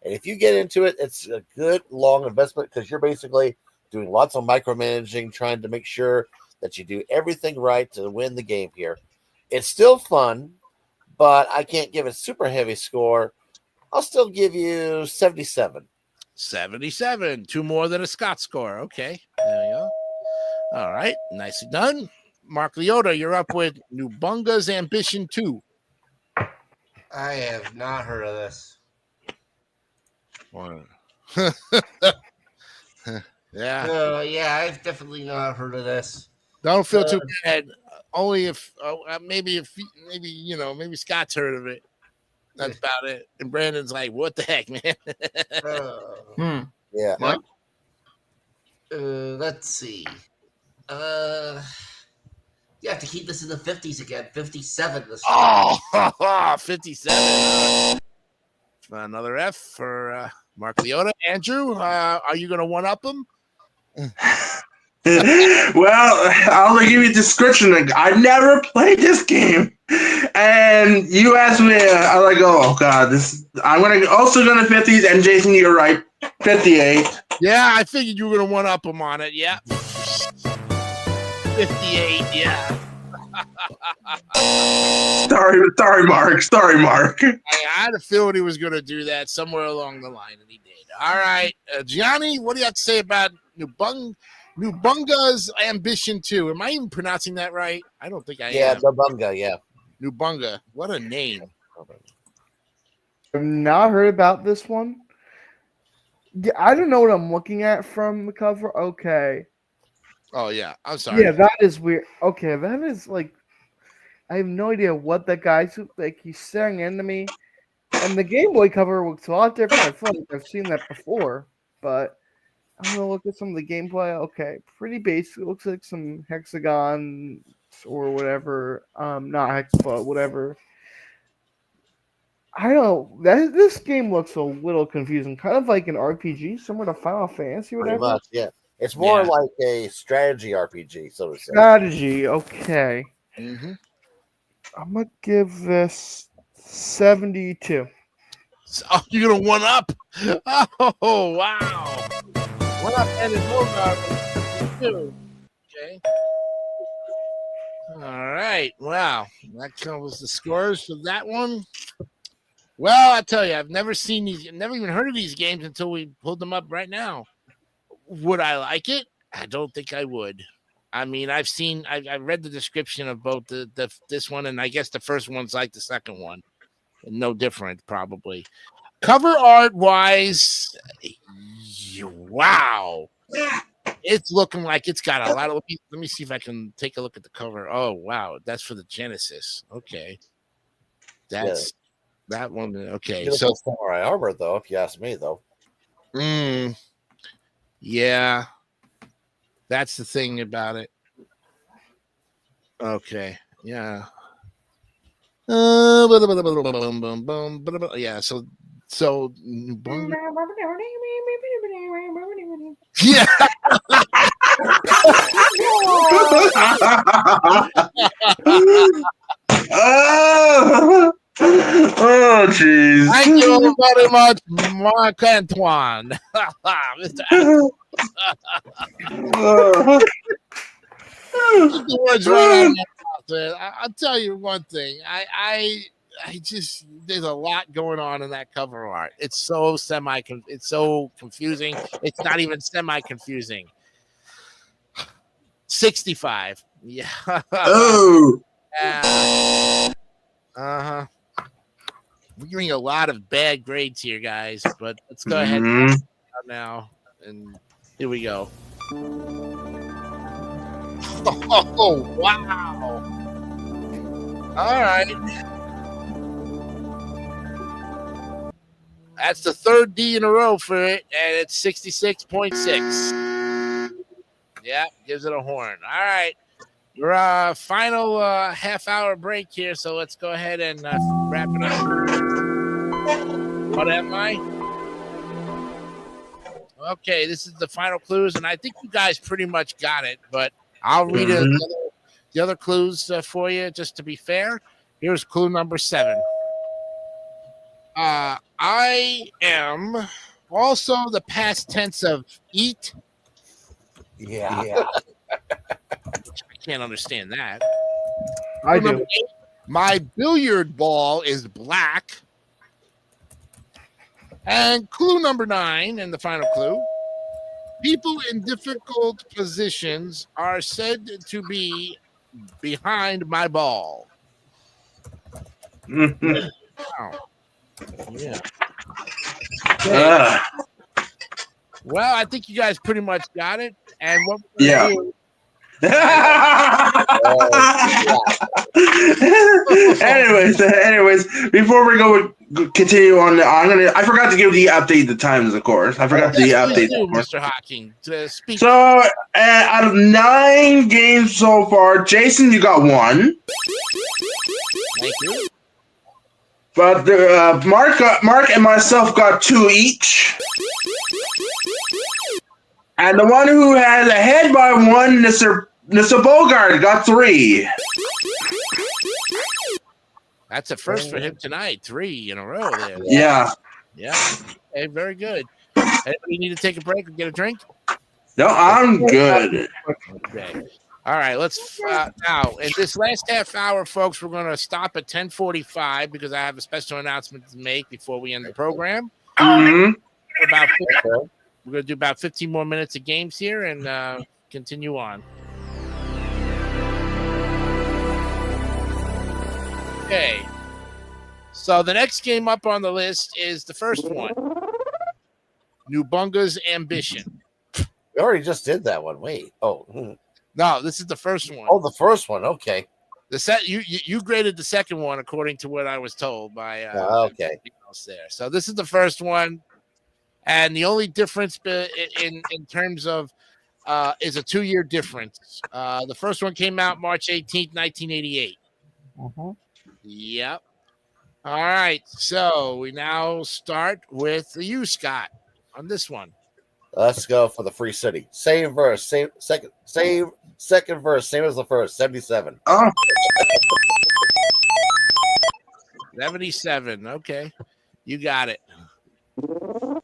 if you get into it, it's a good long investment because you're basically doing lots of micromanaging, trying to make sure that you do everything right to win the game here. It's still fun, but I can't give it a super heavy score. I'll still give you 77. 77. 2 more than a Scott score. Okay. There you go. All right. Nicely done. Mark Leota, you're up with Nubunga's Ambition 2. I have not heard of this. Yeah. Yeah, I've definitely not heard of this. Don't feel too bad. Only if maybe Scott's heard of it. That's about it. And Brandon's like, "What the heck, man?" Yeah. What? Let's see. You have to keep this in the 50s again. 57 this time. Oh, 57. Another F for Mark Leota. Andrew, are you going to one-up him? Well, I'll give you a description. I never played this game, and you asked me. I'm like, oh god, I'm also going to 50s. And Jason, you're right, 58. Yeah, I figured you were going to one-up him on it. Yeah, 58. Yeah. Sorry, Mark. I had a feeling he was going to do that somewhere along the line, and he did. All right, Gianni, what do you have to say about Nubunga's Ambition 2? Am I even pronouncing that right? I don't think I am. Nubunga, yeah. Nubunga. What a name. I've not heard about this one. Yeah, I don't know what I'm looking at from the cover. Okay. Oh, yeah. I'm sorry. Yeah, that is weird. Okay, that is like, I have no idea what that guy's like. He's staring into me, and the Game Boy cover looks a lot different. I feel like I've seen that before, but I'm gonna look at some of the gameplay. Okay, pretty basic. It looks like some hexagon or whatever. Not Hex, but whatever. I don't. This game looks a little confusing, kind of like an RPG, similar to Final Fantasy, or Pretty whatever. much, yeah. It's more Yeah. like a strategy RPG, so to say. Strategy. Okay, Mm-hmm. I'm gonna give this 72. So, oh, you're gonna one up? Oh wow! One up and it's over. Okay. All right. Wow. That covers the scores for that one. Well, I tell you, I've never seen these, never even heard of these games until we pulled them up right now. Would I like it? I don't think I would. I mean, I've read the description of both this one, and I guess the first one's like the second one. No different, probably. Cover art wise, wow. It's looking like it's got a lot of. Let me see if I can take a look at the cover. Oh, wow. That's for the Genesis. Okay. That's that one. Okay. Beautiful So, samurai armor, though, if you ask me, though. Yeah. That's the thing about it. Okay. Yeah. Yeah. So. Yeah. Oh, jeez. Thank you very much, Mark Antoine. Mr. The words right out of my mouth, man. I'll tell you one thing. I just there's a lot going on in that cover art. It's so it's so confusing. It's not even semi confusing. 65. Yeah. Oh. Uh-huh. We're giving a lot of bad grades here, guys, but let's go ahead now. And here we go. Oh, wow. All right. That's the third D in a row for it, and it's 66.6. Yeah, gives it a horn. All right. We're final half-hour break here, so let's go ahead and wrap it up. What am I? Okay, this is the final clues, and I think you guys pretty much got it, but I'll read the other clues for you just to be fair. Here's clue number 7. I am also the past tense of eat. Yeah. I can't understand that. I do. My billiard ball is black. And clue number 9, and the final clue. People in difficult positions are said to be behind my ball. Wow. Yeah. Well, I think you guys pretty much got it. And what we're gonna do, anyways, before we continue on, I forgot to give the update the times, of course. I forgot the update. Mr. Hawking, to speak. So, out of 9 games so far, Jason, you got 1. Thank you. But Mark and myself got 2 each. And the one who has ahead by 1, Mr. Bogart, got 3. That's a first for him tonight. 3 in a row there. Yeah. Yeah. Okay, very good. Anybody need to take a break or get a drink? No, I'm good. Okay. All right, let's now in this last half hour, folks, we're going to stop at 10:45 because I have a special announcement to make before we end the program. Mm-hmm. We're going to do about 15 more minutes of games here and continue on. Okay. So the next game up on the list is the first one. Nubunga's Ambition. We already just did that one. Wait. Oh. No, this is the first one. Oh, the first one. Okay. You graded the second one according to what I was told by okay else there. So this is the first one, and the only difference in terms of is a 2-year difference. The first one came out March 18th, 1988. Yep. All right. So we now start with you, Scott, on this one. Let's go for the Free City. Same verse, same second verse, same as the first. 77. Oh, 77. Okay. You got it. There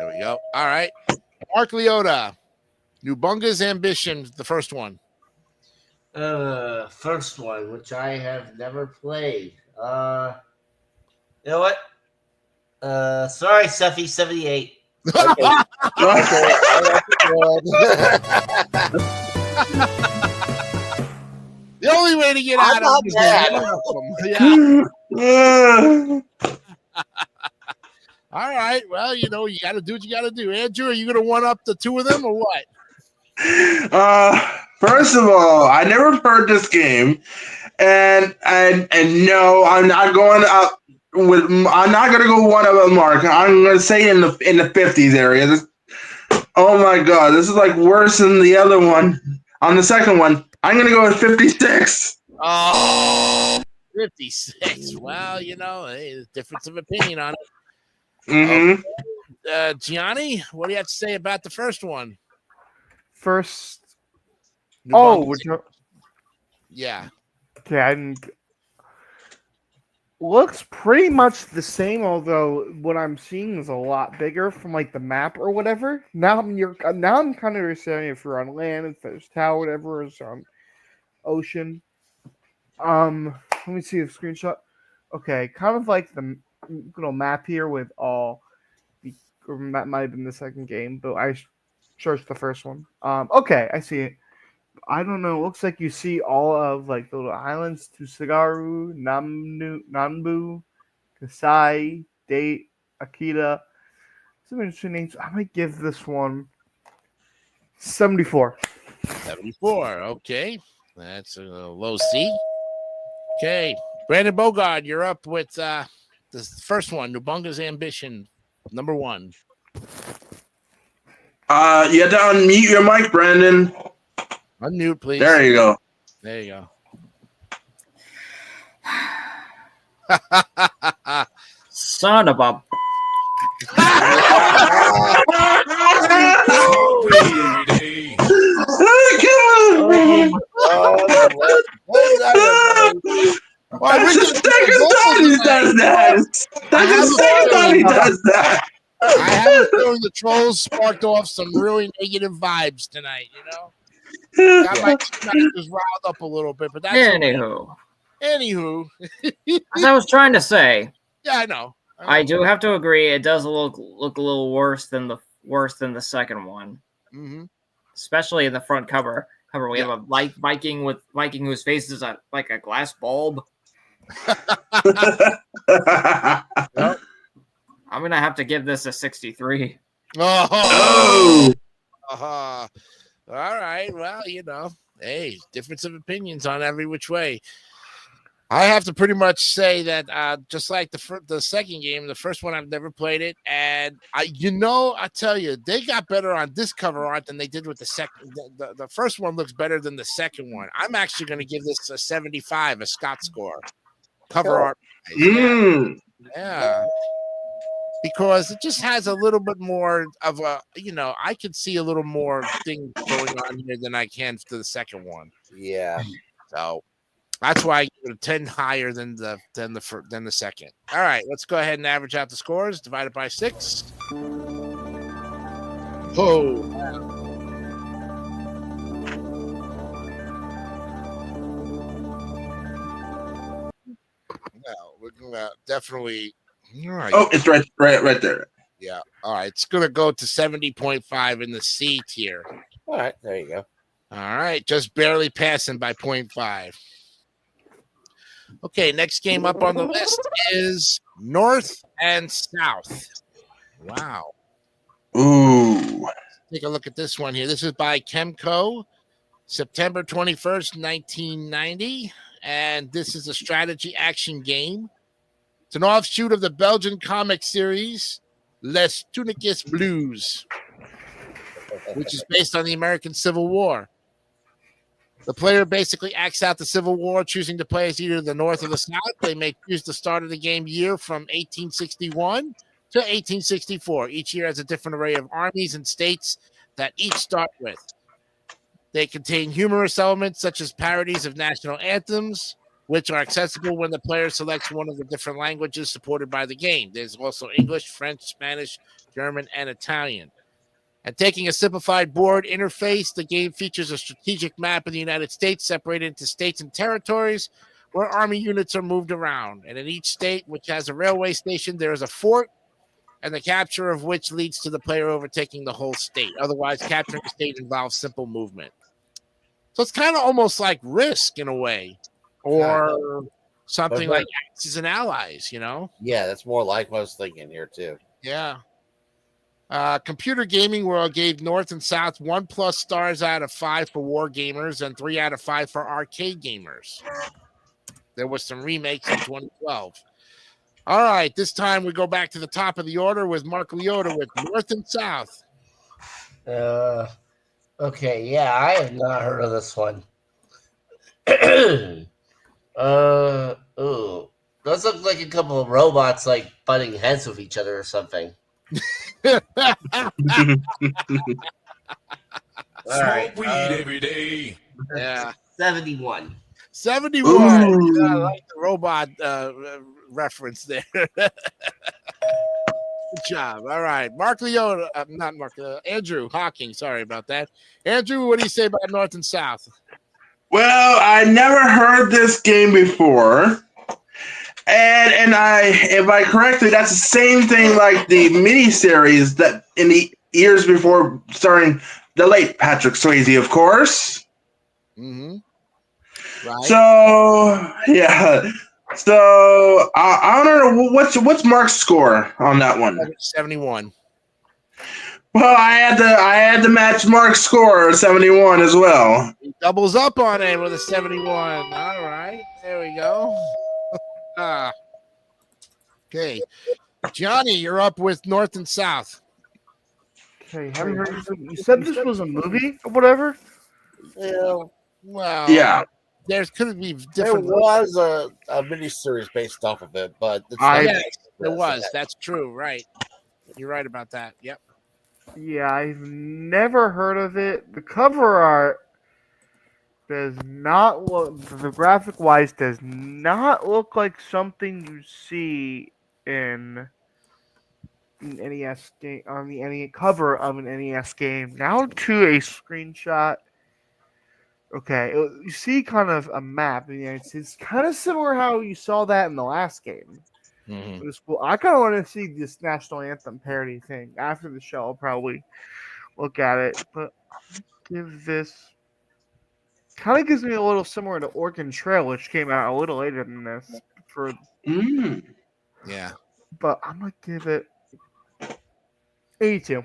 we go. All right. Mark Leota, Nubunga's Ambition, the first one. First one, which I have never played. You know what? Sorry, Seffi, 78. Okay. The only way to get I'm out of not it is mad. to yeah. uh, All right. Well, you got to do what you got to do. Andrew, are you going to one up the two of them or what? first of all, I never heard this game, and no, I'm not going up with. I'm not going to go one of them, Mark. I'm going to say in the 50s area. Oh my God, this is like worse than the other one. On the second one, I'm going to go with 56. Oh, 56. Well, hey, difference of opinion on it. Mm-hmm. Gianni, what do you have to say about the first one? First, Nubunga's- yeah. okay, I didn't. Looks pretty much the same, although what I'm seeing is a lot bigger from like the map or whatever. Now I'm kind of understanding if you're on land, if there's tower, whatever is on ocean. Let me see the screenshot. Okay, kind of like the little map here with all the, or that might have been the second game, but I searched the first one. Okay, I see it. I don't know. It looks like you see all of like the little islands: Tsugaru, Nanbu, Kasai, Date, Akita. Some interesting names. I might give this one 74. 74. Okay. That's a low C. Okay. Brandon Bogard, you're up with the first one, Nubunga's Ambition, number 1. You have to unmute your mic, Brandon. Unmute, please. There you go. There you go. Son of a. Baby. That's the second time he does that. That's the second time he does that. I have a feeling the trolls sparked off some really negative vibes tonight, Got my just riled up a little bit, but that's Anywho, Anywho. as I was trying to say, Yeah, I know. I do have to agree. It does look a little worse than the second one, Mm-hmm. especially in the front cover. We have a light Viking whose face is like a glass bulb. I'm gonna have to give this a 63. Oh. All right. Well, hey, difference of opinions on every which way. I have to pretty much say that just like the second game, the first one, I've never played it, and I tell you, they got better on this cover art than they did with the second. The first one looks better than the second one. I'm actually going to give this a 75, a Scott score. Cover art. Yeah. Because it just has a little bit more of a, I can see a little more thing going on here than I can to the second one. Yeah. So that's why I give it a 10 higher than the second. All right, let's go ahead and average out the scores. Divide it by 6. Oh. Well, we're gonna definitely. All right. Oh, it's right there. Yeah. All right. It's going to go to 70.5 in the C tier. All right. There you go. All right. Just barely passing by 0.5. Okay. Next game up on the list is North and South. Wow. Ooh. Take a look at this one here. This is by Kemco, September 21st, 1990. And this is a strategy action game. It's an offshoot of the Belgian comic series Les Tuniques Blues. which is based on the American Civil War. The player basically acts out the Civil War, choosing to play as either the North or the South. They may choose the start of the game year from 1861 to 1864. Each year has a different array of armies and states that each start with. They contain humorous elements such as parodies of national anthems, which are accessible when the player selects one of the different languages supported by the game. There's also English, French, Spanish, German, and Italian. And taking a simplified board interface, the game features a strategic map of the United States separated into states and territories where army units are moved around. And in each state, which has a railway station, there is a fort, and the capture of which leads to the player overtaking the whole state. Otherwise, capturing a state involves simple movement. So it's kind of almost like Risk in a way, or something like Axis and Allies, you know? Yeah, that's more like what I was thinking here too. Yeah. Computer Gaming World gave North and South 1+ stars out of 5 for war gamers and 3 out of 5 for arcade gamers. There was some remakes in 2012. All right, this time we go back to the top of the order with Mark Leota with North and South. Okay, yeah, I have not heard of this one. Ooh. Those look like a couple of robots like butting heads with each other or something. All right. Smoke weed every day. Yeah. 71. 71. Ooh. I like the robot reference there. Good job. All right. Mark Leota, not Mark, Andrew Hawking. Sorry about that. Andrew, what do you say about North and South? Well, I never heard this game before. And if I correctly, that's the same thing like the miniseries that in the years before, starring the late Patrick Swayze, of course. Mm-hmm. Right. So yeah. So I don't know what's Mark's score on that one. 71. Well, I had to match Mark's score 71 as well. He doubles up on it with a 71. All right. There we go. Okay. Johnny, you're up with North and South. Okay, haven't heard of this. You said this was a movie or whatever? Yeah, Well, Yeah. there could be there different. was a miniseries based off of it, but it's Yes, there was. That's true. Right. You're right about that. Yep. Yeah, I've never heard of it. The cover art does not look, the graphic wise, does not look like something you see in an NES game, on the NES cover of an NES game. Now to a screenshot. Okay, you see kind of a map. It's kind of similar how you saw that in the last game. Mm-hmm. It was cool. I kind of want to see this national anthem parody thing after the show. I'll probably look at it, but give this kind of gives me a little similar to Oregon Trail, which came out a little later than this. Yeah. But I'm gonna give it 82.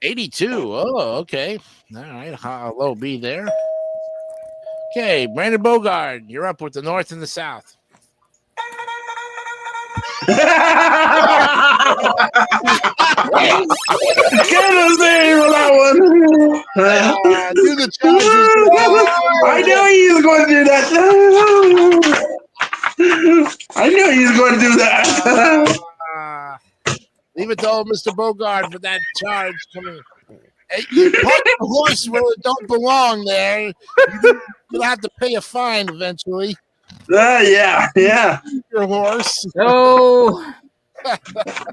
82. Oh, okay. All right. How low B there? Okay, Brandon Bogard, you're up with the North and the South. Get his name on that one. Do the Chargers. I knew he was going to do that. I knew he was going to do that. Leave it to old Mr. Bogard for that charge coming. Hey, you park the horse where it don't belong there. You'll have to pay a fine eventually. Yeah. Your horse. So,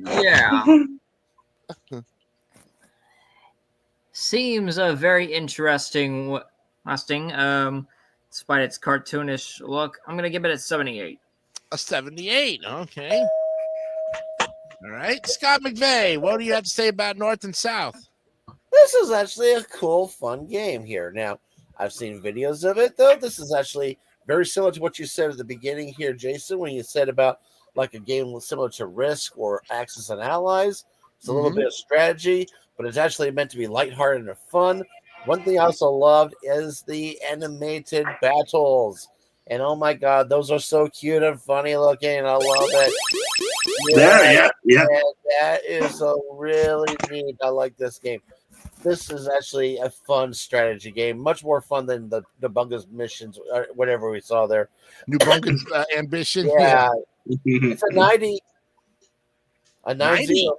yeah. Seems a very interesting. Despite its cartoonish look, I'm gonna give it a 78. A 78. Okay. All right, Scott McVeigh. What do you have to say about North and South? This is actually a cool, fun game here. Now, I've seen videos of it, though. This is actually very similar to what you said at the beginning here, Jason, when you said about like a game similar to Risk or Axis and Allies. It's a little bit of strategy, but it's actually meant to be lighthearted and fun. One thing I also loved is the animated battles. And oh my God, those are so cute and funny looking. I love it. Yeah. And that is so really neat. I like this game. this is actually a fun strategy game, much more fun than the Bungus missions or whatever we saw there. New Bungus Ambition. Yeah, it's a 90. A 90? 90.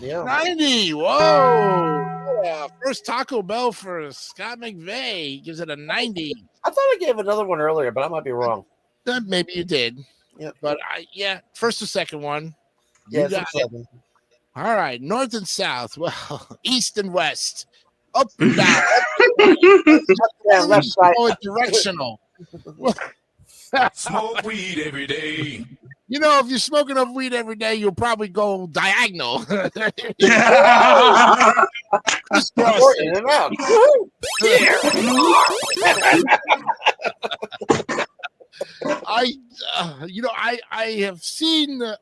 Yeah. 90. Whoa. Yeah. First Taco Bell for Scott McVay. He gives it a 90. I thought I gave another one earlier, but I might be wrong. Maybe you did. Yep. But first or second one. Yeah, You got it. All right. North and south. Well, east and west. Up and down. Yeah, left side. Oh, directional. Smoke weed every day. You know, if you're smoking up weed every day, you'll probably go diagonal. Just cross Shorten it. it out. I have seen the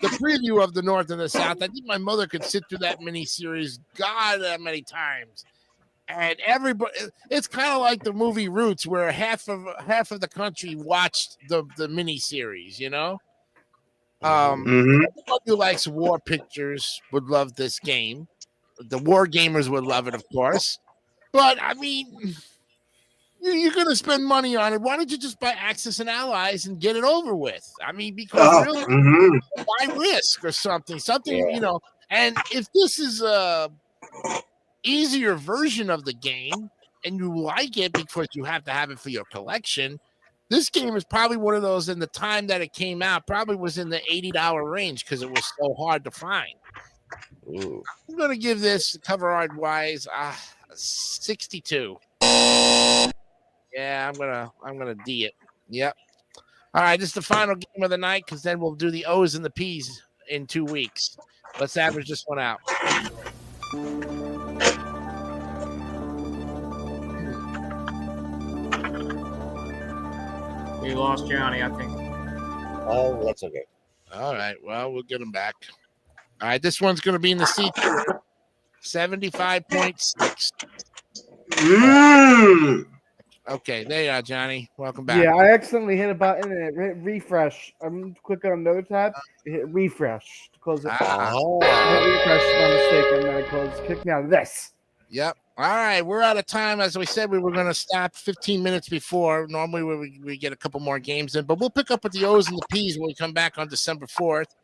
preview of the North and the South. I think my mother could sit through that miniseries, God, that many times. And everybody, it's kind of like the movie Roots, where half of the country watched the miniseries. You know, everybody who likes war pictures would love this game. The war gamers would love it, of course. But I mean, you're going to spend money on it. Why don't you just buy Axis and Allies and get it over with? I mean, because really, buy Risk or something, you know. And if this is a easier version of the game and you like it because you have to have it for your collection, this game is probably one of those, in the time that it came out, probably was in the $80 range because it was so hard to find. Ooh. I'm going to give this, cover art wise, 62. Yeah, I'm gonna D it. Yep. All right, this is the final game of the night, because then we'll do the O's and the P's in 2 weeks. Let's average this one out. We lost Johnny, I think. Oh, that's okay. All right, well, we'll get him back. All right, this one's gonna be in the C, 75.6. Okay, there you are, Johnny. Welcome back. Yeah, I accidentally hit a button and it hit refresh. I'm clicking on another tab. It hit refresh to close it. Oh. I hit refresh by mistake, and then it closed. Kick me out of this. Yep. All right, we're out of time. As we said, we were going to stop 15 minutes before. Normally, we get a couple more games in, but we'll pick up with the O's and the P's when we come back on December 4th,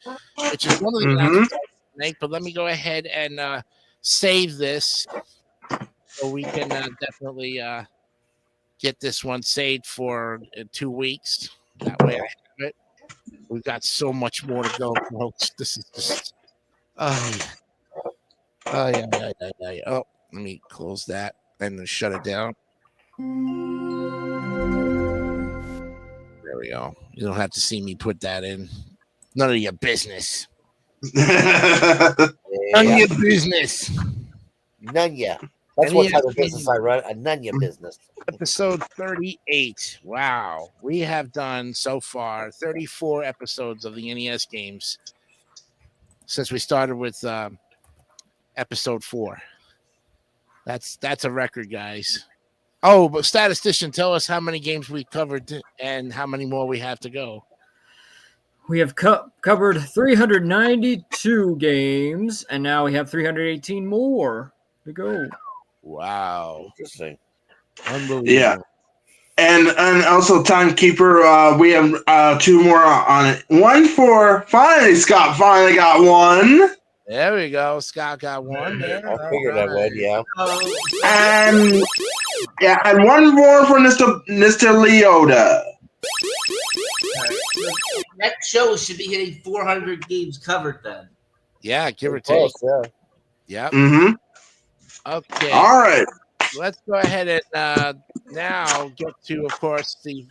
which is one of the announcements I make. But let me go ahead and save this so we can definitely get this one saved for 2 weeks. That way I have it. We've got so much more to go, folks. This is just... Oh, let me close that and then shut it down. There we go. You don't have to see me put that in. None of your business. None of your business. None ya. That's what type of business I run. A none ya business. Episode 38. Wow. We have done so far 34 episodes of the NES games since we started with episode 4. That's a record, guys. Oh, but statistician, tell us how many games we covered and how many more we have to go. We have covered 392 games, and now we have 318 more to go. Wow. Interesting. Unbelievable. Yeah. And also Timekeeper, we have 2 more on it. One for Scott finally got one. There we go. Scott got one there. I figured I would, yeah. And one more for Mr. Leota. Next show should be hitting 400 games covered then. Yeah, give or take. Yeah. Yep. Mm-hmm. Okay. All right. Let's go ahead and now get to, of course, the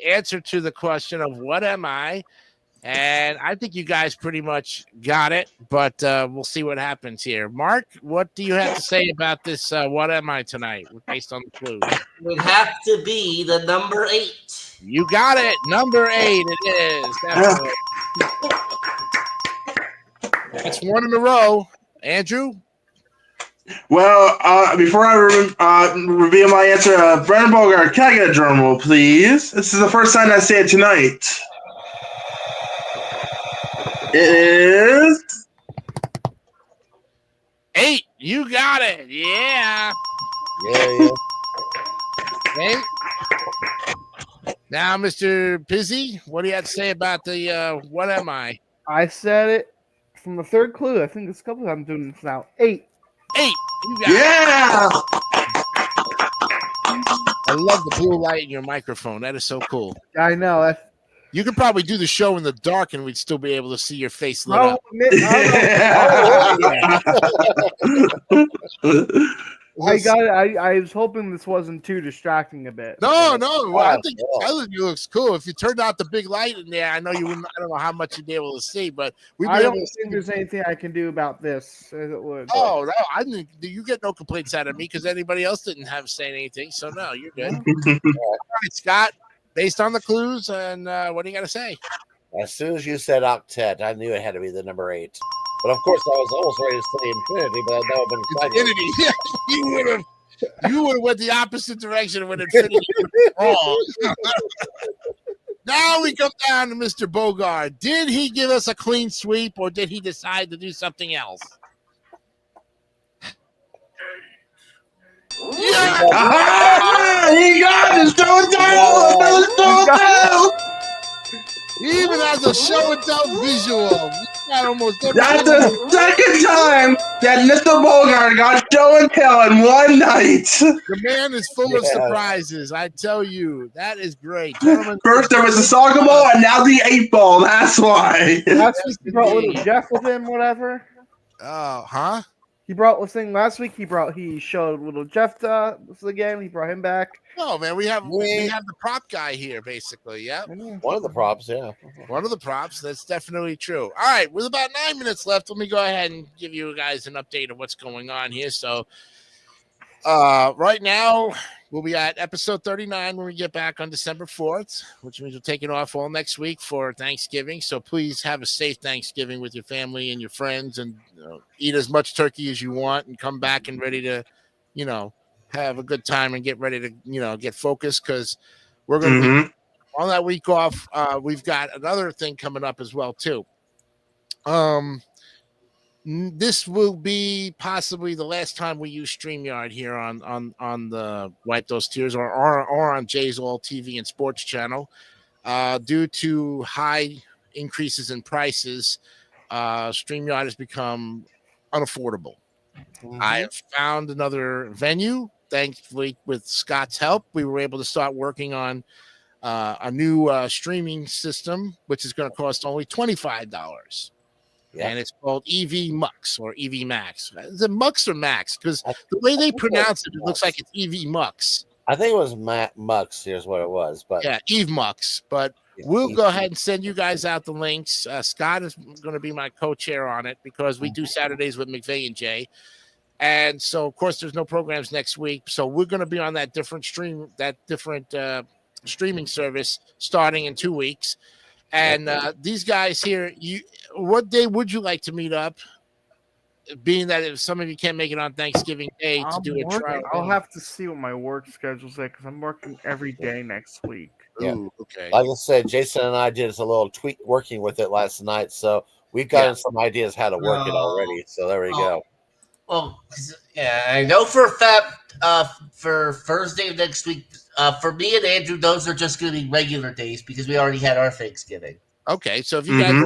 answer to the question of what am I? And I think you guys pretty much got it, but we'll see what happens here. Mark, what do you have to say about this what am I tonight based on the clues? It would have to be the number 8. You got it. Number 8 it is. Definitely. That's one in a row. Andrew? Well, before I reveal my answer, Brennan Bogart, can I get a drum roll, please? This is the first time I say it tonight. It is 8. You got it. Yeah. Yeah. Okay. Now, Mr. Pizzy, what do you have to say about the what am I? I said it from the third clue. I think it's a couple I'm doing this now. 8. 8. You got it. Yeah. I love the blue light in your microphone. That is so cool. I know. That's You could probably do the show in the dark and we'd still be able to see your face lit I'll up. admit, I got it. I was hoping this wasn't too distracting a bit. No. Well, I think Wow. telling you looks cool. If you turned out the big light in there, I know you wouldn't. I don't know how much you'd be able to see, but we'd be I able don't to see. think there's anything I can do about this as it would. Oh no, I didn't. You get no complaints out of me because anybody else didn't have saying anything. So no, you're good. All right, Scott. Based on the clues, and what do you got to say? As soon as you said octet, I knew it had to be the number 8. But of course, I was almost ready to say infinity, but that would have been quite Infinity. You would have went the opposite direction when infinity was wrong. Now we come down to Mr. Bogart. Did he give us a clean sweep, or did he decide to do something else? Yeah! He got it. Show and tell. Show and tell. He even has a show and tell visual. We got almost That's the second time that Mr. Bogart got show and tell in one night. The man is full of Yeah. surprises. I tell you, that is great, gentlemen. First there was the soccer ball, and now the 8 ball. That's why. Last week he brought little indeed. Jeff with him, whatever. Oh, huh? He brought the thing last week. He showed little Jeff this again. He brought him back. No, man, we have the prop guy here, basically. Yeah, one of the props, yeah. one of the props. That's definitely true. All right, with about 9 minutes left, let me go ahead and give you guys an update of what's going on here. So, right now we'll be at episode 39 when we get back on December 4th, which means we're taking off all next week for Thanksgiving. So please have a safe Thanksgiving with your family and your friends, and eat as much turkey as you want, and come back and ready to, have a good time and get ready to, get focused, because we're going to be on that week off. We've got another thing coming up as well too. This will be possibly the last time we use StreamYard here on the Wipe Those Tears or on Jay's All TV and Sports channel. Due to high increases in prices, StreamYard has become unaffordable. I have found another venue. Thankfully, with Scott's help, we were able to start working on a new streaming system, which is going to cost only $25. Yeah. And it's called EV Mux or EV Max. Is it Mux or Max? Because the way they pronounce it, it looks like it's EV Mux. I think it was Mux. Here's what it was, but Yeah, EV Mux. But we'll go ahead and send you guys out the links. Scott is going to be my co-chair on it because we do Saturdays with McVeigh and Jay. And so, of course, there's no programs next week. So we're going to be on that different streaming service starting in 2 weeks. And these guys here, what day would you like to meet up? Being that if some of you can't make it on Thanksgiving Day to do a trial. I'll have to see what my work schedule's like because I'm working every day next week. Yeah. Ooh, okay. like I said, Jason and I did a little tweak working with it last night, so we've gotten some ideas how to work it already. So there we go. Well, yeah, I know for a fact for Thursday of next week, for me and Andrew, those are just going to be regular days because we already had our Thanksgiving. Okay, so if you guys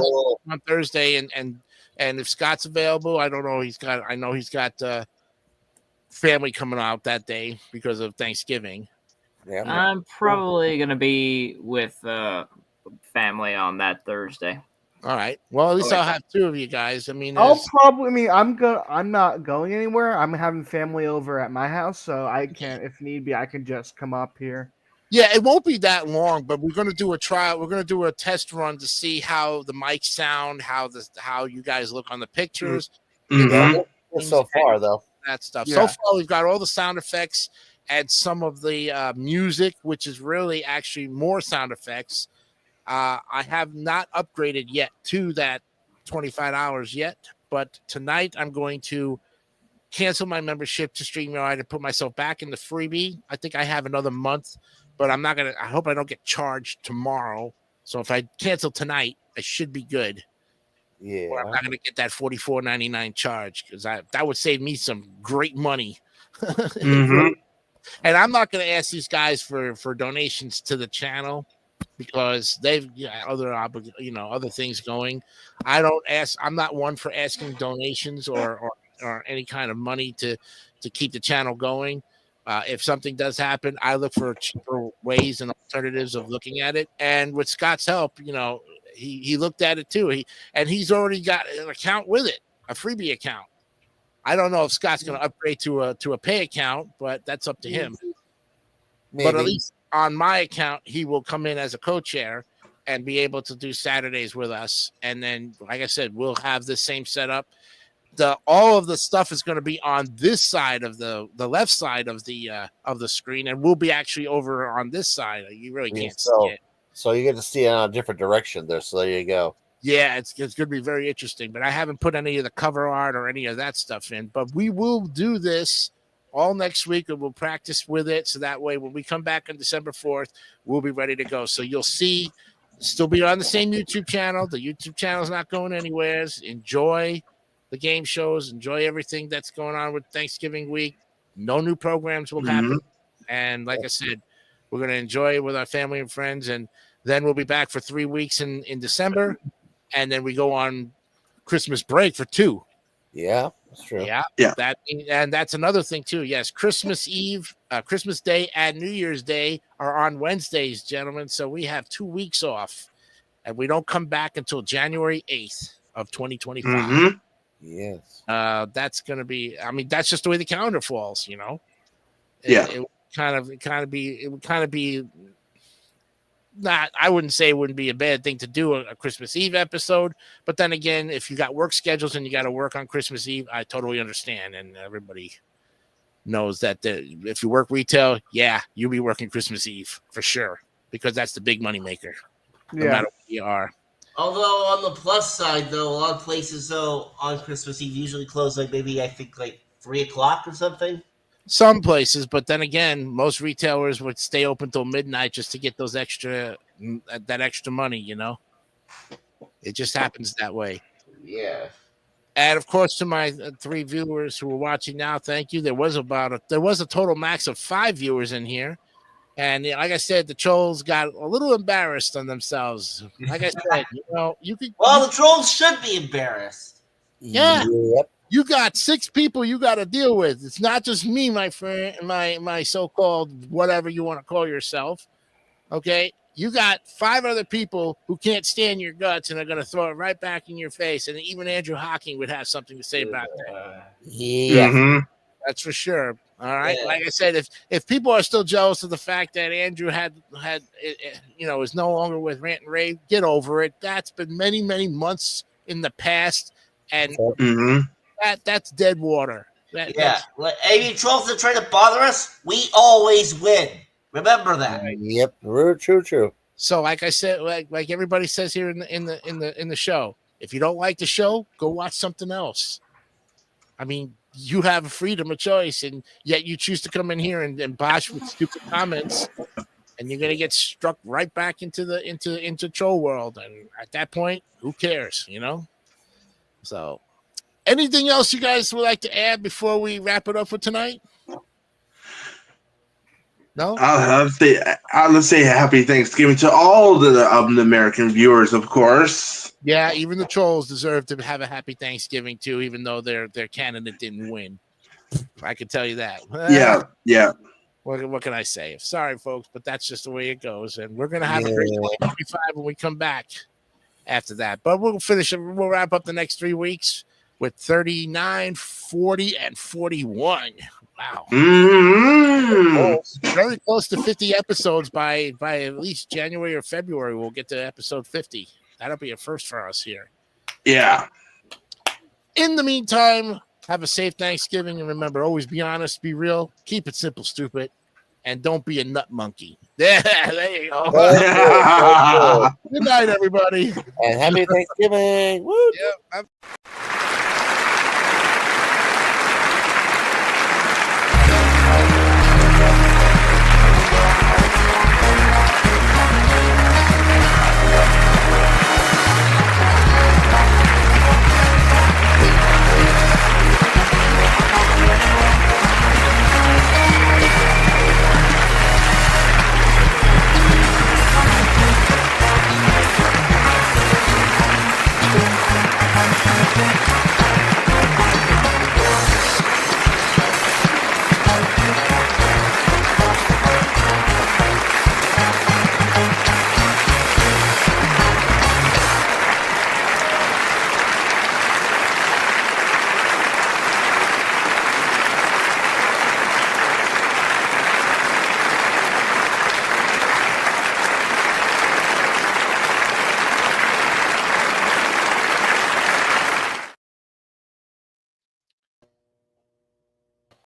on Thursday and if Scott's available, I don't know. I know he's got family coming out that day because of Thanksgiving. Yeah. I'm probably gonna be with family on that Thursday. All right. Well, at least I'll have two of you guys. I mean, I'm not going anywhere. I'm having family over at my house, so I can, if need be, I can just come up here. yeah, it won't be that long, but we're going to do a trial. We're going to do a test run to see how the mics sound, how you guys look on the pictures, So far, though, that stuff. Yeah. So far, we've got all the sound effects and some of the music, which is really actually more sound effects. I have not upgraded yet to that $25 yet, but tonight I'm going to cancel my membership to StreamYard and put myself back in the freebie. I think I have another month, but I'm not going to, I hope I don't get charged tomorrow. So if I cancel tonight, I should be good. Where I'm Yeah. not going to get that $44.99 charge because that would save me some great money. Mhm. And I'm not going to ask these guys for donations to the channel because they've other things going. I'm not one for asking donations or any kind of money to keep the channel going. If something does happen, I look for cheaper ways and alternatives of looking at it. And with Scott's help, he looked at it too. He's already got an account with it, a freebie account. I don't know if Scott's going to upgrade to a pay account, but that's up to him. Maybe. But at least on my account, he will come in as a co-chair and be able to do Saturdays with us. And then, like I said, we'll have the same setup. All of the stuff is going to be on this side of the left side of the screen, and we'll be actually over on this side. You really can't see it. So you get to see it on a different direction there. So there you go. Yeah, it's going to be very interesting. But I haven't put any of the cover art or any of that stuff in. But we will do this all next week, and we'll practice with it. So that way, when we come back on December 4th, we'll be ready to go. So you'll see, still be on the same YouTube channel. The YouTube channel is not going anywhere. Enjoy the game shows. Enjoy everything that's going on with Thanksgiving week. No new programs will happen. And like I said, we're going to enjoy it with our family and friends. And then we'll be back for 3 weeks in December. And then we go on Christmas break for 2. Yeah, that's true. Yeah. And that's another thing too. Yes, Christmas Eve, Christmas Day, and New Year's Day are on Wednesdays, gentlemen. So we have 2 weeks off, and we don't come back until January 8th of 2025. Mhm. Yes. That's going to be. I mean, that's just the way the calendar falls. Yeah. It would kind of be. Not, I wouldn't say it wouldn't be a bad thing to do a Christmas Eve episode, but then again, if you got work schedules and you got to work on Christmas Eve, I totally understand, and everybody knows that if you work retail, yeah, you'll be working Christmas Eve for sure because that's the big money maker, no matter what you are. Although on the plus side, though, a lot of places though on Christmas Eve usually close like 3 o'clock or something. Some places, but then again, most retailers would stay open till midnight just to get that extra money. It just happens that way. Yeah. And of course, to my 3 viewers who are watching now, thank you. There was a total max of 5 viewers in here, and like I said, the trolls got a little embarrassed on themselves. Like I said, you could. Well, the trolls should be embarrassed. Yeah. Yep. You got 6 people you got to deal with. It's not just me, my friend, my so-called whatever you want to call yourself. Okay, you got 5 other people who can't stand your guts and are going to throw it right back in your face. And even Andrew Hawking would have something to say about that. Yeah. Mhm. That's for sure. All right. Yeah. Like I said, if people are still jealous of the fact that Andrew is no longer with Rant and Rave, get over it. That's been many, many months in the past, and Mhm. that's dead water. Yeah. Any trolls that try to bother us, we always win. Remember that. Yep. True. So, like I said, like everybody says here in the show, if you don't like the show, go watch something else. I mean, you have a freedom of choice, and yet you choose to come in here and bash with stupid comments, and you're gonna get struck right back into troll world. And at that point, who cares, So, anything else you guys would like to add before we wrap it up for tonight? No. Let's say happy Thanksgiving to all the American viewers, of course. Yeah, even the trolls deserve to have a happy Thanksgiving too, even though their candidate didn't win. I can tell you that. Yeah. What can I say? Sorry, folks, but that's just the way it goes. And we're gonna have a great 2025 when we come back after that. But we'll finish it. We'll wrap up the next 3 weeks with 39, 40, and 41. Wow. Mm-hmm. Very close to 50 episodes by at least January or February. We'll get to episode 50. That'll be a first for us here. Yeah. In the meantime, have a safe Thanksgiving. And remember, always be honest, be real, keep it simple, stupid, and don't be a nut monkey. There you go. Good night, everybody. And happy Thanksgiving. Woo! Yep. Bye.